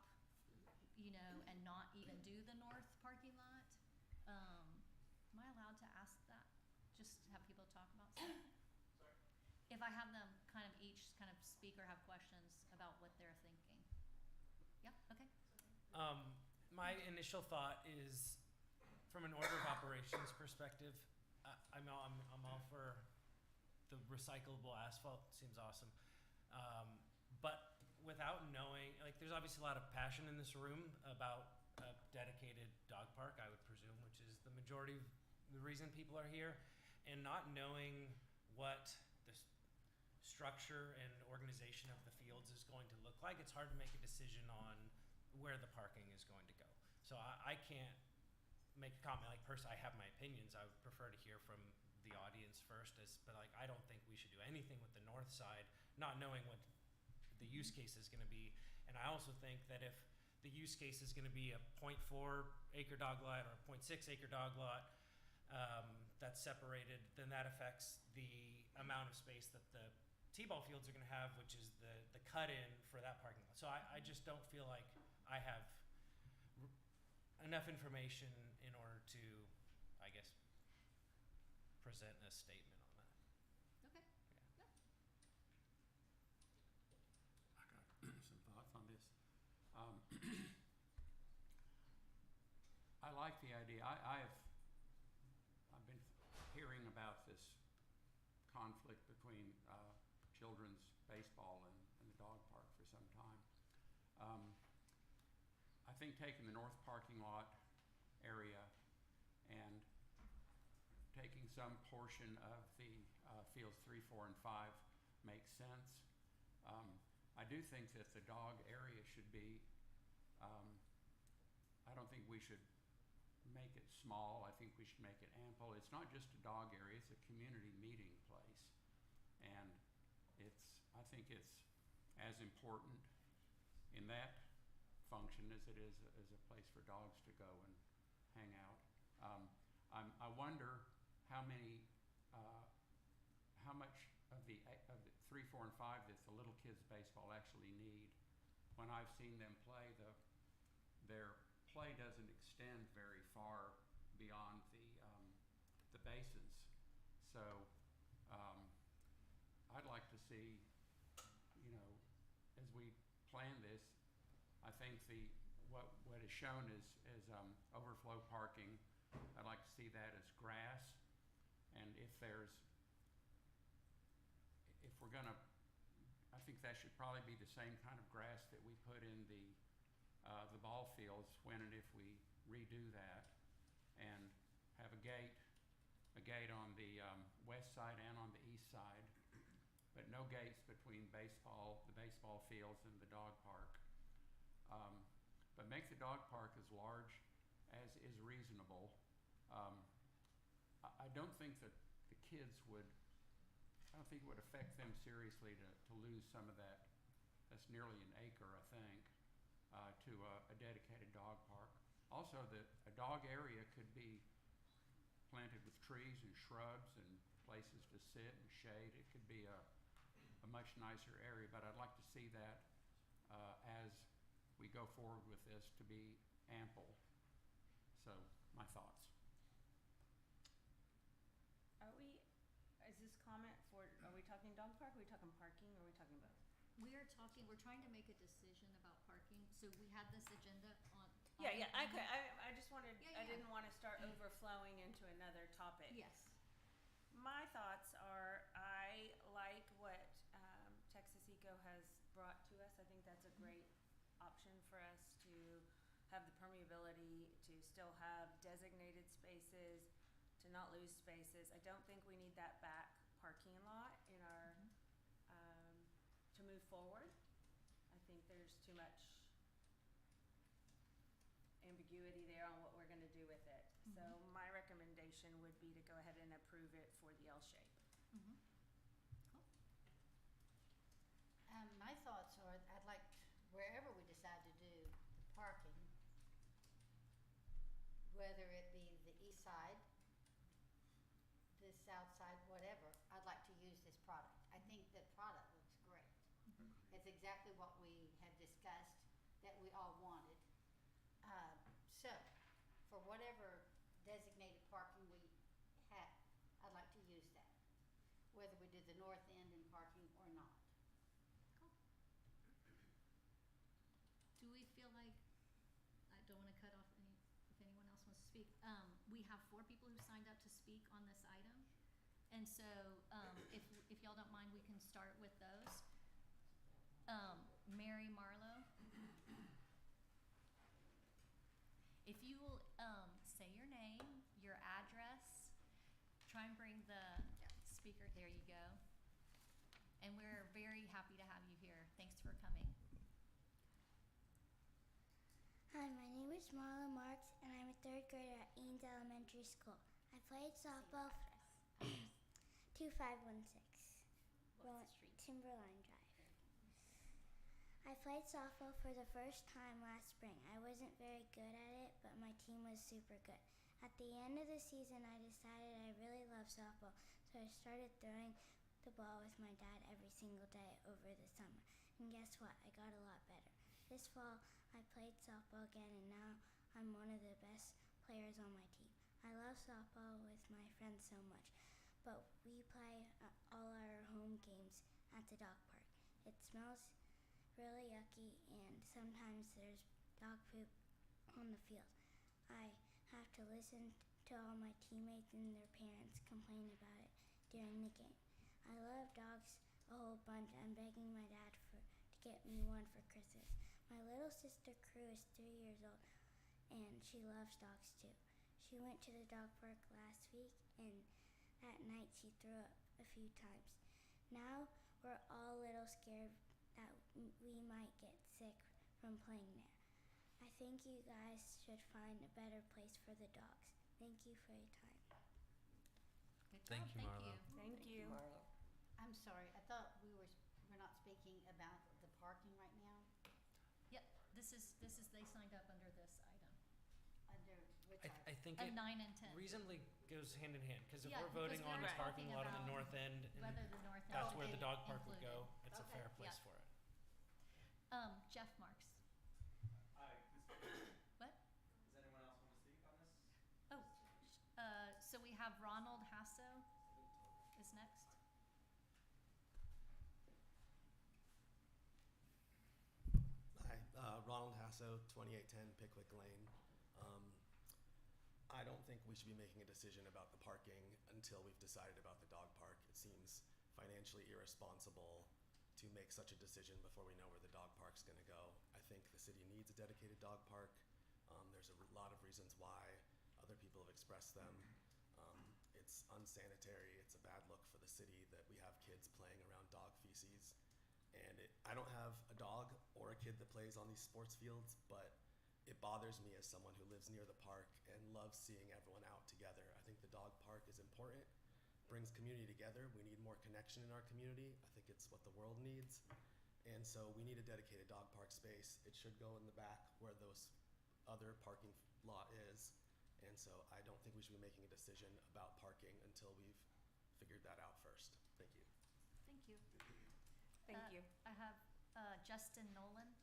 you know, and not even do the north parking lot. Am I allowed to ask that? Just have people talk about stuff? Sorry. If I have them kind of each kind of speak or have questions about what they're thinking. Yeah, okay. My initial thought is, from an order of operations perspective, I'm all for the recyclable asphalt. Seems awesome, but without knowing, like, there's obviously a lot of passion in this room about a dedicated dog park, I would presume, which is the majority of the reason people are here, and not knowing what the structure and organization of the fields is going to look like, it's hard to make a decision on where the parking is going to go. So I can't make a comment, like personally, I have my opinions. I would prefer to hear from the audience first, but like, I don't think we should do anything with the north side, not knowing what the use case is gonna be. And I also think that if the use case is gonna be a 0.4 acre dog lot or a 0.6 acre dog lot, that's separated, then that affects the amount of space that the T-ball fields are gonna have, which is the cut-in for that parking lot. So I just don't feel like I have enough information in order to, I guess, present a statement on that. Okay. Yeah. I got some thoughts on this. I like the idea. I've been hearing about this conflict between children's baseball and the dog park for some time. I think taking the north parking lot area and taking some portion of the fields 3, 4, and 5 makes sense. I do think that the dog area should be, I don't think we should make it small. I think we should make it ample. It's not just a dog area, it's a community meeting place. And I think it's as important in that function as it is as a place for dogs to go and hang out. I wonder how much of the 3, 4, and 5 that the little kids baseball actually need. When I've seen them play, their play doesn't extend very far beyond the bases. So I'd like to see, as we plan this, I think what is shown is overflow parking. I'd like to see that as grass, and if we're gonna, I think that should probably be the same kind of grass that we put in the ball fields when and if we redo that, and have a gate on the west side and on the east side, but no gates between the baseball fields and the dog park. But make the dog park as large as is reasonable. I don't think that the kids would, I don't think it would affect them seriously to lose some of that. That's nearly an acre, I think, to a dedicated dog park. Also, a dog area could be planted with trees and shrubs and places to sit and shade. It could be a much nicer area, but I'd like to see that as we go forward with this to be ample. So, my thoughts. Is this comment are we talking dog park, are we talking parking, or are we talking both? We're trying to make a decision about parking, so we had this agenda on. Yeah, I just wanted, Yeah, I yeah. didn't want to start overflowing into another topic. Yes. My thoughts are, I like what Texas Eco has brought to us. I think that's a great option for us to have the permeability, to still have designated spaces, to not lose spaces. I don't think we need that back parking lot in our, to move forward. I think there's too much ambiguity there on what we're gonna do with it. So my recommendation would be to go ahead and approve it for the L shape. My thoughts are, I'd like, wherever we decide to do the parking, whether it be the east side, the south side, whatever, I'd like to use this product. I think the product looks great. It's exactly what we had discussed, that we all wanted. So, for whatever designated parking we have, I'd like to use that, whether we do the north end in parking or not. Do we feel like, I don't want to cut off if anyone else wants to speak. We have 4 people who signed up to speak on this item. And so, if y'all don't mind, we can start with those. Mary Marlowe. If you will, say your name, your address, try and bring the speaker, there you go. And we're very happy to have you here. Thanks for coming. Hi, my name is Marla Marks, and I'm a third grader at Eanes Elementary School. I played softball 2516, Timberline Drive. I played softball for the first time last spring. I wasn't very good at it, but my team was super good. At the end of the season, I decided I really love softball, so I started throwing the ball with my dad every single day over the summer. And guess what? I got a lot better. This fall, I played softball again, and now I'm one of the best players on my team. I love softball with my friends so much, but we play all our home games at the dog park. It smells really yucky, and sometimes there's dog poop on the field. I have to listen to all my teammates and their parents complain about it during the game. I love dogs a whole bunch. I'm begging my dad to get me one for Christmas. My little sister Crew is 3 years old, and she loves dogs too. She went to the dog park last week, and that night she threw up a few times. Now we're all a little scared that we might get sick from playing there. I think you guys should find a better place for the dogs. Thank you for your time. Good Thank job. you, Marlo. Thank you. I'm sorry, I thought we're not speaking about the parking right now, Yep, this is, they signed up under this item. under which I item? think Of it 9 and 10. reasonably goes hand in hand, because if Yeah, we're because voting on we're the parking talking lot on the about north end, and Whether the north end that's should where be the dog park would included. go, it's a Okay, fair place yeah. for it. Jeff Marks. Hi, What? does anyone else want to speak on this? Oh, so we have Ronald Hasso is next. Hi, Ronald Hasso, 2810 Pickwick Lane. I don't think we should be making a decision about the parking until we've decided about the dog park. It seems financially irresponsible to make such a decision before we know where the dog park's going to go. I think the city needs a dedicated dog park. There's a lot of reasons why. Other people have expressed them. It's unsanitary. It's a bad look for the city that we have kids playing around dog feces. And I don't have a dog or a kid that plays on these sports fields, but it bothers me as someone who lives near the park and loves seeing everyone out together. I think the dog park is important, brings community together. We need more connection in our community. I think it's what the world needs. And so we need a dedicated dog park space. It should go in the back where those other parking lot is. And so I don't think we should be making a decision about parking until we've figured that out first. Thank you. Thank you. Thank you. I have Justin Nolan.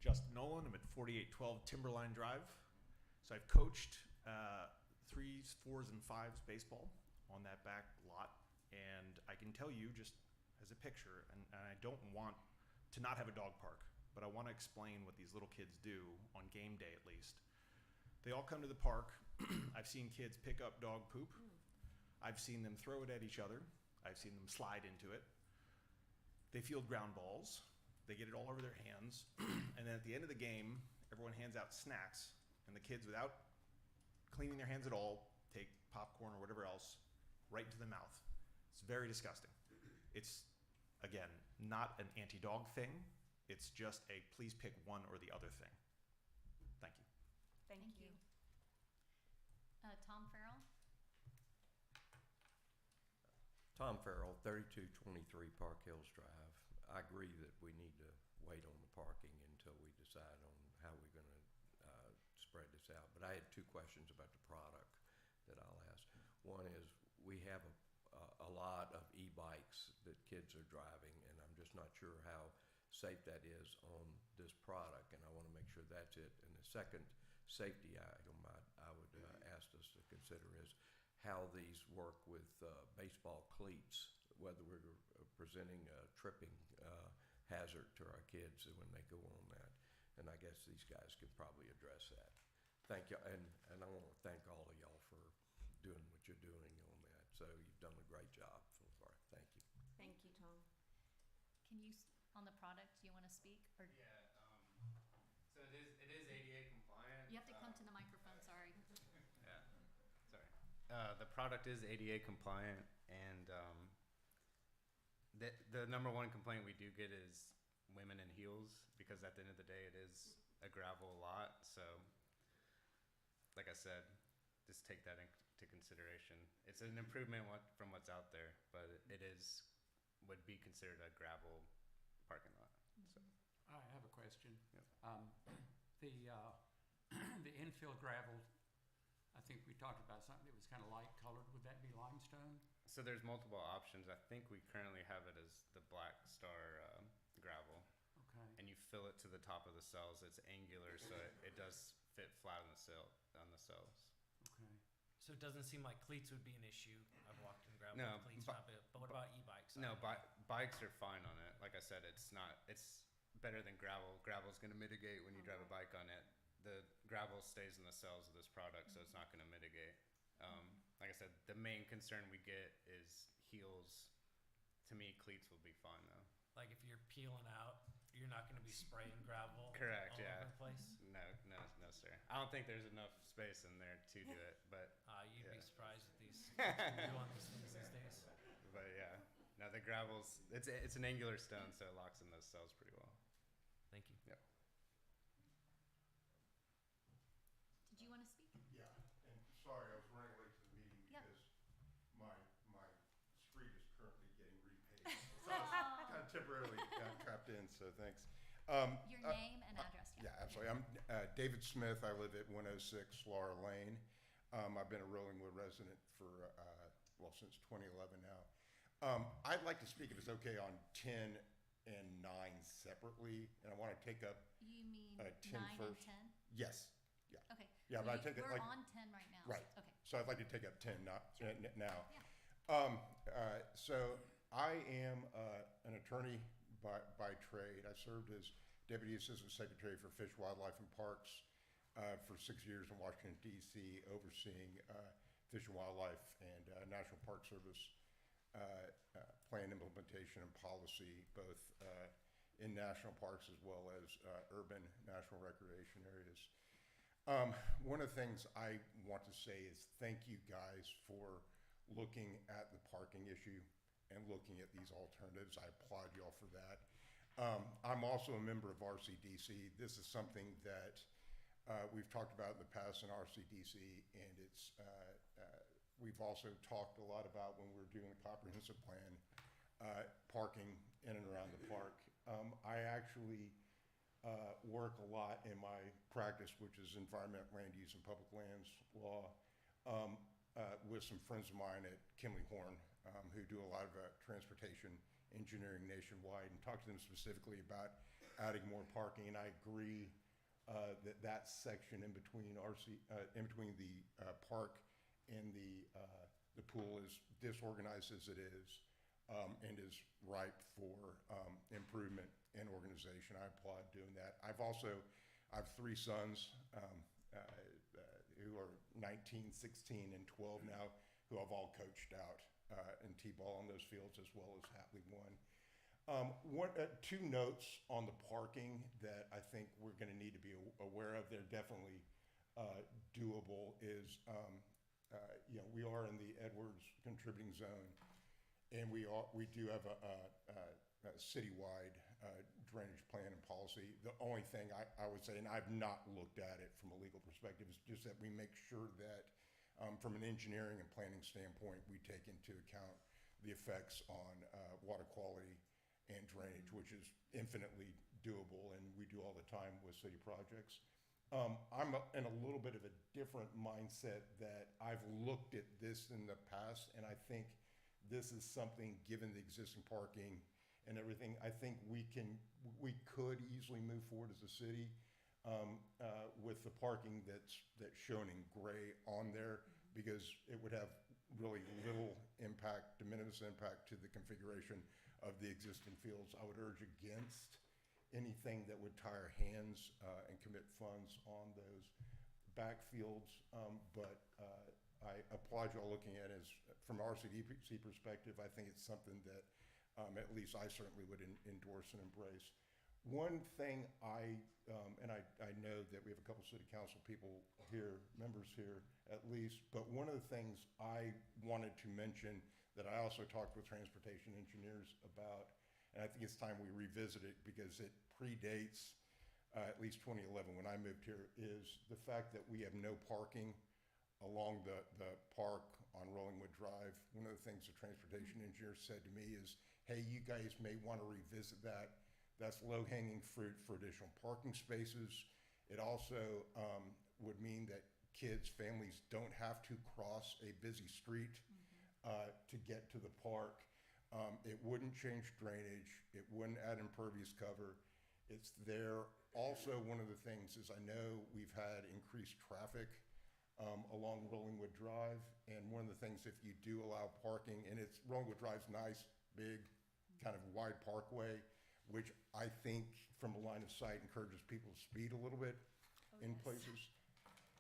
Justin Nolan. I'm at 4812 Timberline Drive. So I've coached 3s, 4s, and 5s baseball on that back lot. And I can tell you just as a picture, and I don't want to not have a dog park, but I want to explain what these little kids do on game day at least. They all come to the park. I've seen kids pick up dog poop. I've seen them throw it at each other. I've seen them slide into it. They field ground balls. They get it all over their hands. And then at the end of the game, everyone hands out snacks. And the kids, without cleaning their hands at all, take popcorn or whatever else right into the mouth. It's very disgusting. It's, again, not an anti-dog thing. It's just a please pick one or the other thing. Thank you. Thank you. Tom Farrell. Tom Farrell, 3223 Park Hills Drive. I agree that we need to wait on the parking until we decide on how we're going to spread this out. But I had two questions about the product that I'll ask. One is we have a lot of e-bikes that kids are driving, and I'm just not sure how safe that is on this product, and I want to make sure that's it. And the second safety item I would ask us to consider is how these work with baseball cleats, whether we're presenting a tripping hazard to our kids when they go on that. And I guess these guys could probably address that. Thank you, and I want to thank all of y'all for doing what you're doing on that. So you've done a great job so far. Thank you. Thank you, Tom. Can you, on the product, do you want to speak? Or Yeah, so it is ADA compliant. you have to come to the microphone, sorry. Yeah, sorry. The product is ADA compliant, and the number one complaint we do get is women in heels, because at the end of the day, it is a gravel lot. So, like I said, just take that into consideration. It's an improvement from what's out there, but would be considered a gravel parking lot. So. I have a question. Yep. The infill gravel, I think we talked about something that was kind of light colored. Would that be limestone? So there's multiple options. I think we currently have it as the Black Star gravel. Okay. And you fill it to the top of the cells. It's angular, so it does fit flat on the cells. Okay. So it doesn't seem like cleats would be an issue. I've walked in gravel No, with cleats, not big. But what about e-bikes? No, bikes are fine on it. Like I said, it's better than gravel. Gravel's going to mitigate when you drive a bike on it. The gravel stays in the cells of this product, so it's not going to mitigate. Like I said, the main concern we get is heels. To me, cleats will be fine though. Like if you're peeling out, you're not going to be spraying gravel Correct, all yeah. over the place? No, sir. I don't think there's enough space in there to do it, but You'd yeah. be surprised at these do on these things these days. But yeah, no, the gravel's it's an angular stone, so it locks in those cells pretty well. Thank you. Yep. Did you want to speak? Yeah, and sorry, I was running late to the meeting Yep. because my street is currently getting repaved. So I was kind of temporarily got trapped in, so thanks. Your name and address. Yeah, absolutely. I'm David Smith. I live at 106 Laura Lane. I've been a Rollingwood resident for, since 2011 now. I'd like to speak, if it's okay, on 10 and 9 separately, and I want to take up You mean 10 9 first. and 10? Yes, yeah. Okay. Yeah, but I take it we're like. on 10 right now. Right. So, okay. So I'd like to take up 10 now. Yeah. So I am an attorney by trade. I served as Deputy Assistant Secretary for Fish, Wildlife, and Parks for 6 years in Washington, D.C., overseeing Fish and Wildlife and National Park Service plan implementation and policy, both in national parks as well as urban national recreation areas. One of the things I want to say is thank you guys for looking at the parking issue and looking at these alternatives. I applaud y'all for that. I'm also a member of RCDC. This is something that we've talked about in the past in RCDC, and it's we've also talked a lot about when we're doing a comprehensive plan, parking in and around the park. I actually work a lot in my practice, which is environmental land use and public lands law, with some friends of mine at Kimley Horn, who do a lot of transportation engineering nationwide, and talk to them specifically about adding more parking. And I agree that section in between the park and the pool is disorganized as it is, and is ripe for improvement and organization. I applaud doing that. I have 3 sons who are 19, 16, and 12 now, who I've all coached out in T-ball on those fields, as well as Hatley won. 2 notes on the parking that I think we're going to need to be aware of. They're definitely doable. Is we are in the Edwards contributing zone, and we do have a citywide drainage plan and policy. The only thing I would say, and I've not looked at it from a legal perspective, is just that we make sure that from an engineering and planning standpoint, we take into account the effects on water quality and drainage, which is infinitely doable, and we do all the time with city projects. I'm in a little bit of a different mindset that I've looked at this in the past, and I think this is something, given the existing parking and everything, I think we could easily move forward as a city with the parking that's shown in gray on there, because it would have really little impact, de minimis impact to the configuration of the existing fields. I would urge against anything that would tie our hands and commit funds on those backfields, but I applaud y'all looking at it. From an RCDC perspective, I think it's something that at least I certainly would endorse and embrace. One thing and I know that we have a couple city council people here, members here at least, but one of the things I wanted to mention that I also talked with transportation engineers about, and I think it's time we revisit it because it predates at least 2011 when I moved here, is the fact that we have no parking along the park on Rollingwood Drive. One of the things the transportation engineer said to me is, hey, you guys may want to revisit that. That's low-hanging fruit for additional parking spaces. It also would mean that kids, families don't have to cross a busy street to get to the park. It wouldn't change drainage. It wouldn't add impervious cover. It's there. Also, one of the things is I know we've had increased traffic along Rollingwood Drive, and one of the things, if you do allow parking, and it's Rollingwood Drive's nice, big, kind of wide parkway, which I think from a line of sight encourages people to speed a little bit in places.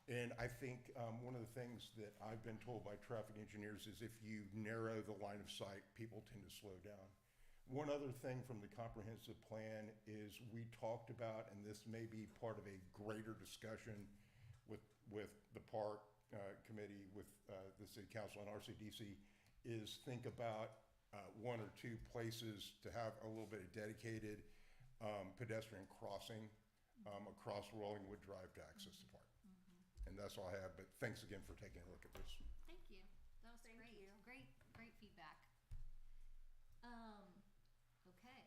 And I think one of the things that I've been told by traffic engineers is if you narrow the line of sight, people tend to slow down. One other thing from the comprehensive plan is we talked about, and this may be part of a greater discussion with the park committee, with the city council and RCDC, is think about one or two places to have a little bit of dedicated pedestrian crossing across Rollingwood Drive to access the park. And that's all I have, but thanks again for taking a look at this. Thank you. That was great. Great feedback. Okay.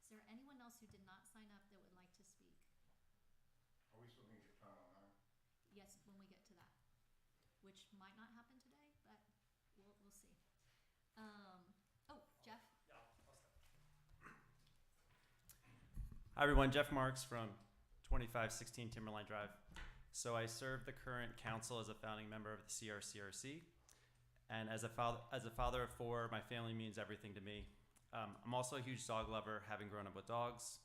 Is there anyone else who did not sign up that would like to speak? Are we still going to get time on that? Yes, when we get to that, which might not happen today, but we'll see. Jeff? Hi everyone, Jeff Marks from 2516 Timberline Drive. So I serve the current council as a founding member of the CRCRC, and as a father of four, my family means everything to me. I'm also a huge dog lover, having grown up with dogs.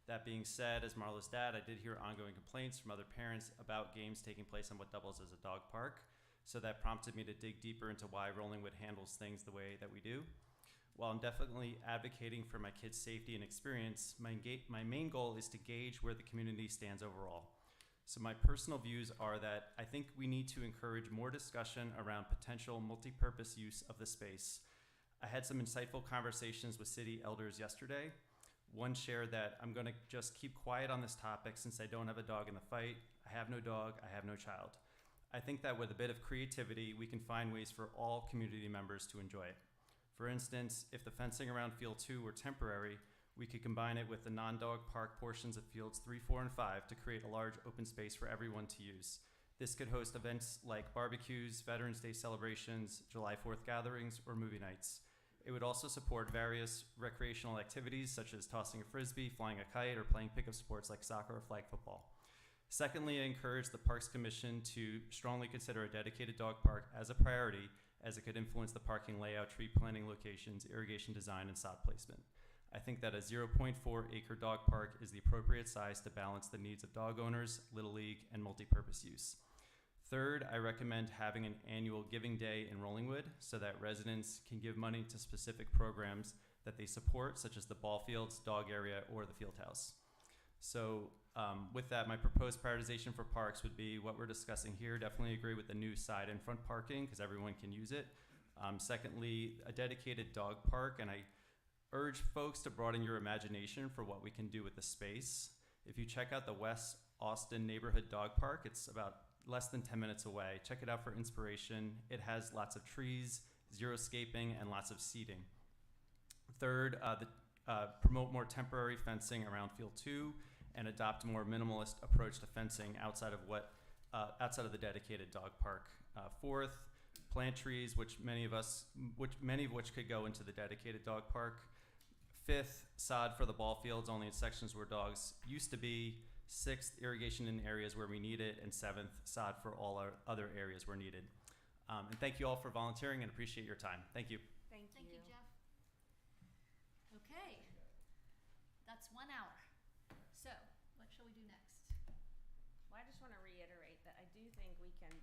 That being said, as Marla's dad, I did hear ongoing complaints from other parents about games taking place on what doubles as a dog park. So that prompted me to dig deeper into why Rollingwood handles things the way that we do. While I'm definitely advocating for my kids' safety and experience, my main goal is to gauge where the community stands overall. So my personal views are that I think we need to encourage more discussion around potential multi-purpose use of the space. I had some insightful conversations with city elders yesterday. One shared that I'm gonna just keep quiet on this topic since I don't have a dog in the fight. I have no dog, I have no child. I think that with a bit of creativity, we can find ways for all community members to enjoy it. For instance, if the fencing around Field 2 were temporary, we could combine it with the non-dog park portions of Fields 3, 4, and 5 to create a large open space for everyone to use. This could host events like barbecues, Veterans Day celebrations, July 4th gatherings, or movie nights. It would also support various recreational activities such as tossing a frisbee, flying a kite, or playing pickup sports like soccer or flag football. Secondly, I encourage the Parks Commission to strongly consider a dedicated dog park as a priority, as it could influence the parking layout, tree planting locations, irrigation design, and sod placement. I think that a 0.4 acre dog park is the appropriate size to balance the needs of dog owners, Little League, and multi-purpose use. Third, I recommend having an annual giving day in Rollingwood so that residents can give money to specific programs that they support, such as the ball fields, dog area, or the field house. So with that, my proposed prioritization for parks would be what we're discussing here. Definitely agree with the new side and front parking because everyone can use it. Secondly, a dedicated dog park, and I urge folks to broaden your imagination for what we can do with the space. If you check out the West Austin Neighborhood Dog Park, it's about less than 10 minutes away. Check it out for inspiration. It has lots of trees, zero scaping, and lots of seating. Third, promote more temporary fencing around Field 2 and adopt a more minimalist approach to fencing outside of the dedicated dog park. Fourth, plant trees, many of which could go into the dedicated dog park. Fifth, sod for the ball fields, only in sections where dogs used to be. Sixth, irrigation in areas where we need it. And seventh, sod for all our other areas where needed. And thank you all for volunteering and appreciate your time. Thank you. Thank you, Jeff. Okay, that's 1 hour. So, what shall we do next? Well, I just want to reiterate that I do think we can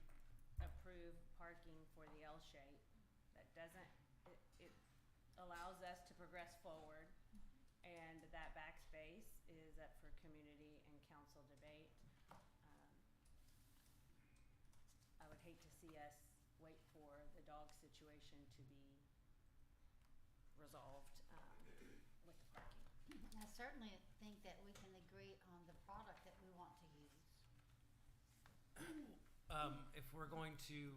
approve parking for the L shape. That doesn't, it allows us to progress forward, and that back space council debate. I would hate to see us wait for the dog situation to be resolved with the parking. I certainly think that we can agree on the product that we want to use. If we're going to,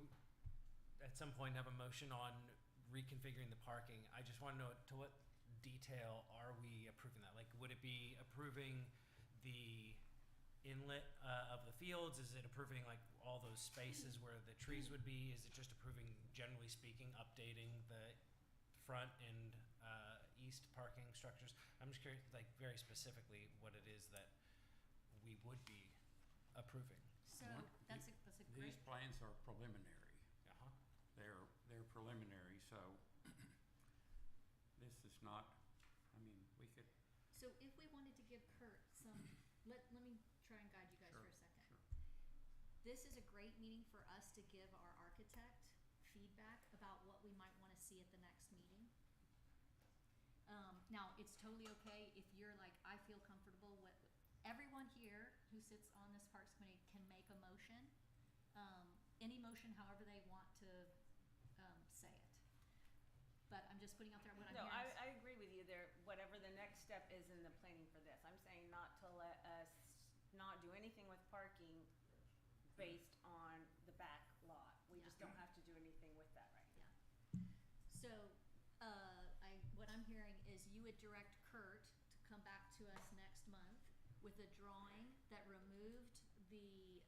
at some point, have a motion on reconfiguring the parking, I just want to know to what detail are we approving that? Like, would it be approving the inlet of the fields? Is it approving like all those spaces where the trees would be? Is it just approving, generally speaking, updating the front and east parking structures? I'm just curious, like very specifically, what it is that we would be approving. So that's a great. These plans are preliminary. Uh-huh. They're preliminary, so this is not, I mean, we could. So if we wanted to give Kurt some, let me try and guide you guys Sure, for a second. sure. This is a great meeting for us to give our architect feedback about what we might want to see at the next meeting. Now, it's totally okay if you're like, I feel comfortable with, everyone here who sits on this Parks Committee can make a motion. Any motion, however they want to say it. But I'm just putting out there what I'm No, hearing. I agree with you there. Whatever the next step is in the planning for this, I'm saying not to let us not do anything with parking based on the back lot. We just don't have to do anything with that right now. So, what I'm hearing is you would direct Kurt to come back to us next month with a drawing that removed the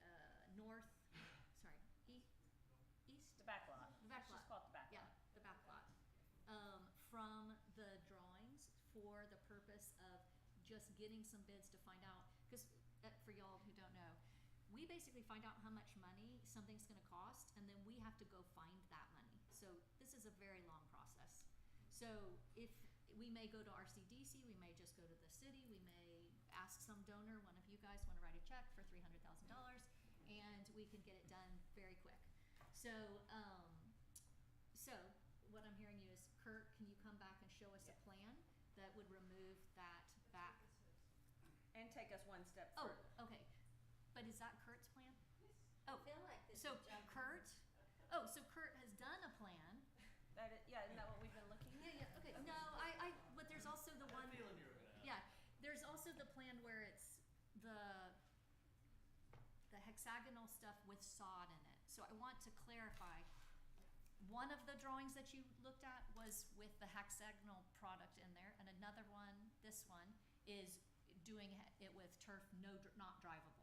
east? The back lot. The back Let's lot. just call it the back Yeah, lot. the back lot. From the drawings for the purpose of just getting some bids to find out, because for y'all who don't know, we basically find out how much money something's gonna cost, and then we have to go find that money. So this is a very long process. So if, we may go to RCDC, we may just go to the city, we may ask some donor, one of you guys wanna write a check for $300,000, and we can get it done very quick. So, what I'm hearing you is, Kurt, can you come back and show us a plan that would remove that back? And take us one step Oh, further. okay. But is that Kurt's plan? Oh, I feel like this so is jumping. Kurt has done a plan. Yeah, isn't that what we've been looking at? Yeah, okay. No, but there's also the one. Yeah, there's also the plan where it's the hexagonal stuff with sod in it. So I want to clarify. One of the drawings that you looked at was with the hexagonal product in there, and another one, this one, is doing it with turf not drivable.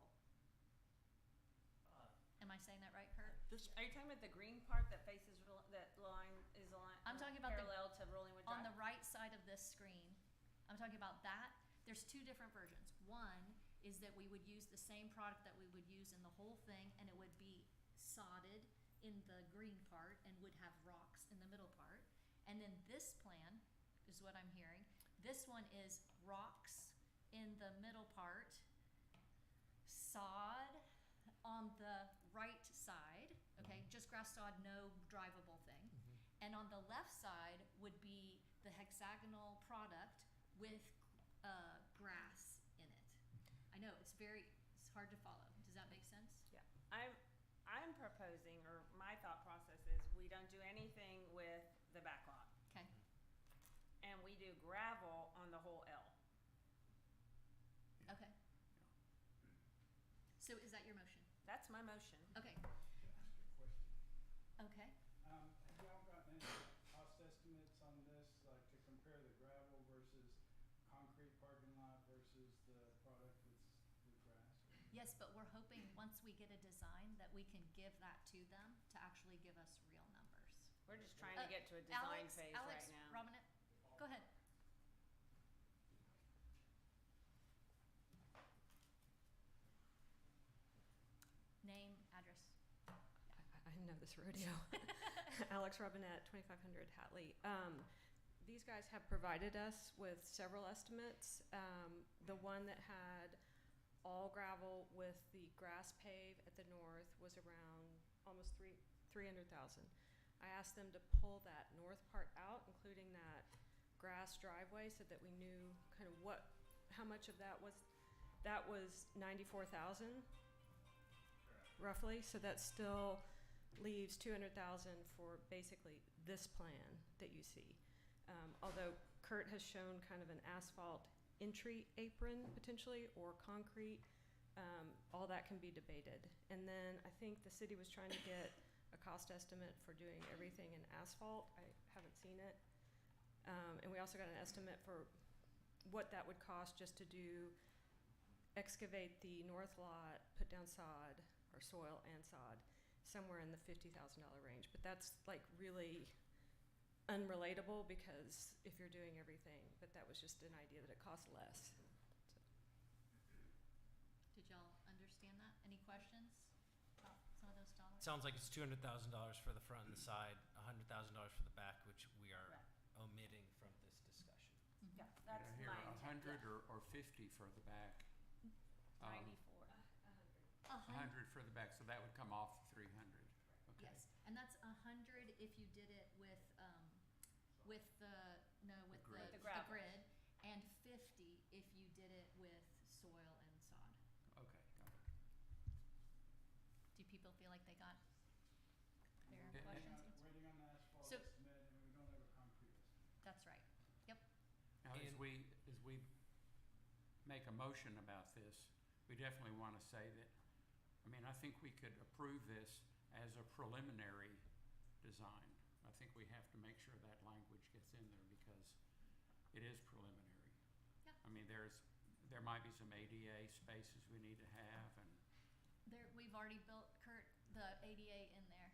Am I saying that right, Kurt? Are you talking about the green part that faces, that line is I'm talking about parallel to Rollingwood Drive? on the right side of this screen. I'm talking about that. There's two different versions. One is that we would use the same product that we would use in the whole thing, and it would be sodded in the green part and would have rocks in the middle part. And then this plan is what I'm hearing. This one is rocks in the middle part, sod on the right side, okay, just grass sod, no drivable thing. And on the left side would be the hexagonal product with grass in it. I know, it's hard to follow. Does that make sense? Yeah. I'm proposing, or my thought process is, we don't do anything with the back lot. Okay. And we do gravel on the whole L. Okay. So is that your motion? That's my motion. Okay. Okay. Have y'all gotten any cost estimates on this, like to compare the gravel versus concrete parking lot versus the product with grass? Yes, but we're hoping once we get a design that we can give that to them to actually give us real numbers. We're just trying to get to a design phase Alex, right now. Robinette, go ahead. Name, address. I know this rodeo. Alex Robinette, 2500 Hatley. These guys have provided us with several estimates. The one that had all gravel with the grass pave at the north was around almost 300,000. I asked them to pull that north part out, including that grass driveway, so that we knew kind of how much of that was that was 94,000 roughly, so that still leaves 200,000 for basically this plan that you see. Although Kurt has shown kind of an asphalt entry apron potentially, or concrete, all that can be debated. And then I think the city was trying to get a cost estimate for doing everything in asphalt. I haven't seen it. And we also got an estimate for what that would cost just to excavate the north lot, put down sod, or soil and sod, somewhere in the $50,000 range. But that's like really unrelatable, because if you're doing everything, but that was just an idea that it costs less. Did y'all understand that? Any questions about some of those dollars? Sounds like it's $200,000 for the front and the side, $100,000 for the back, which we are omitting from this discussion. Yeah, that's Here, my intent. 100 or 50 for the back. 94. 100 for the back, so that would come off the 300. Okay. Yes, and that's 100 if you did it with grid. the gravel. grid, and 50 if you did it with soil and sod. Okay, got it. Do people feel like they got their Yeah, questions? Waiting on the asphalt So- estimate, and we don't have a concrete estimate. That's right. Yep. Now, as we make a motion about this, we definitely want to say that, I mean, I think we could approve this as a preliminary design. I think we have to make sure that language gets in there, because it is preliminary. Yeah. I mean, there might be some ADA spaces we need to have, and We've already built, Kurt, the ADA in there.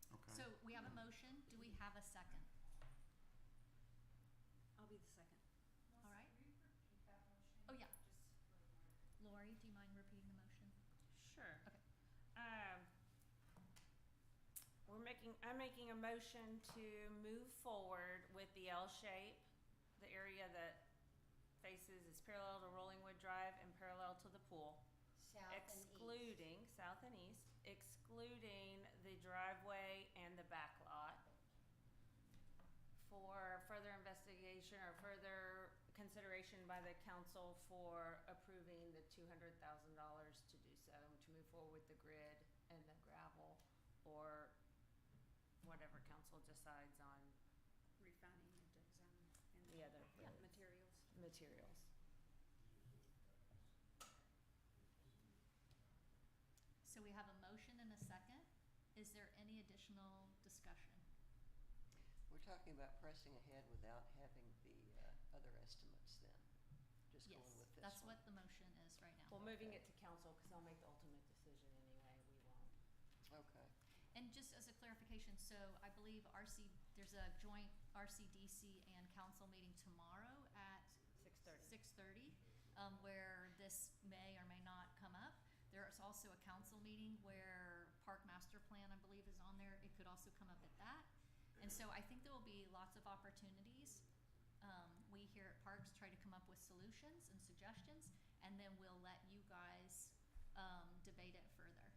okay. So we have a motion. Do we have a second? I'll be the second. All right. Oh, yeah. Lori, do you mind repeating the motion? Sure. Okay. I'm making a motion to move forward with the L shape, the area that faces is parallel to Rollingwood Drive and parallel to the pool. South and east. Excluding, south and east, excluding the driveway and the back lot for further investigation or further consideration by the council for approving the $200,000 to do so, to move forward with the grid and the gravel, or whatever council decides on Refining and design and the other materials. So we have a motion and a second. Is there any additional discussion? We're talking about pressing ahead without having the other estimates then? Just Yes, going with this that's one? what the motion is right now. Well, moving it to council, because I'll make the ultimate decision anyway, we won't. Okay. And just as a clarification, so I believe there's a joint RCDC and council meeting tomorrow at 6:30, where this may or may not come up. There's also a council meeting where Park Master Plan, I believe, is on there. It could also come up at that. And so I think there will be lots of opportunities. We here at Parks try to come up with solutions and suggestions, and then we'll let you guys debate it further.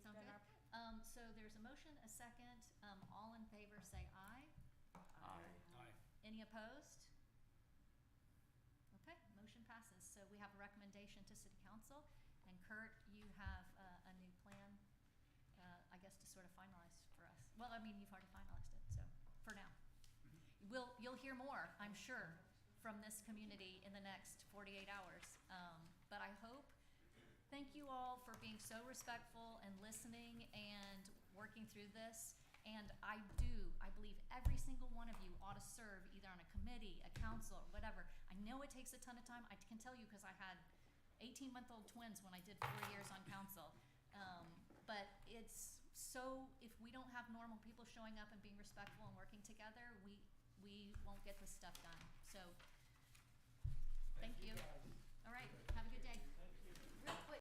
Sound good? So there's a motion, a second. All in favor say aye. Aye. Aye. Any opposed? Okay, motion passes. So we have a recommendation to City Council, and Kurt, you have a new plan, I guess, to sort of finalize for us. Well, I mean, you've already finalized it, so, for now. You'll hear more, I'm sure, from this community in the next 48 hours. But I hope, thank you all for being so respectful and listening and working through this. And I believe every single one of you ought to serve either on a committee, a council, or whatever. I know it takes a ton of time. I can tell you because I had 18-month-old twins when I did 4 years on council. But it's so, if we don't have normal people showing up and being respectful and working together, we won't get this stuff done. So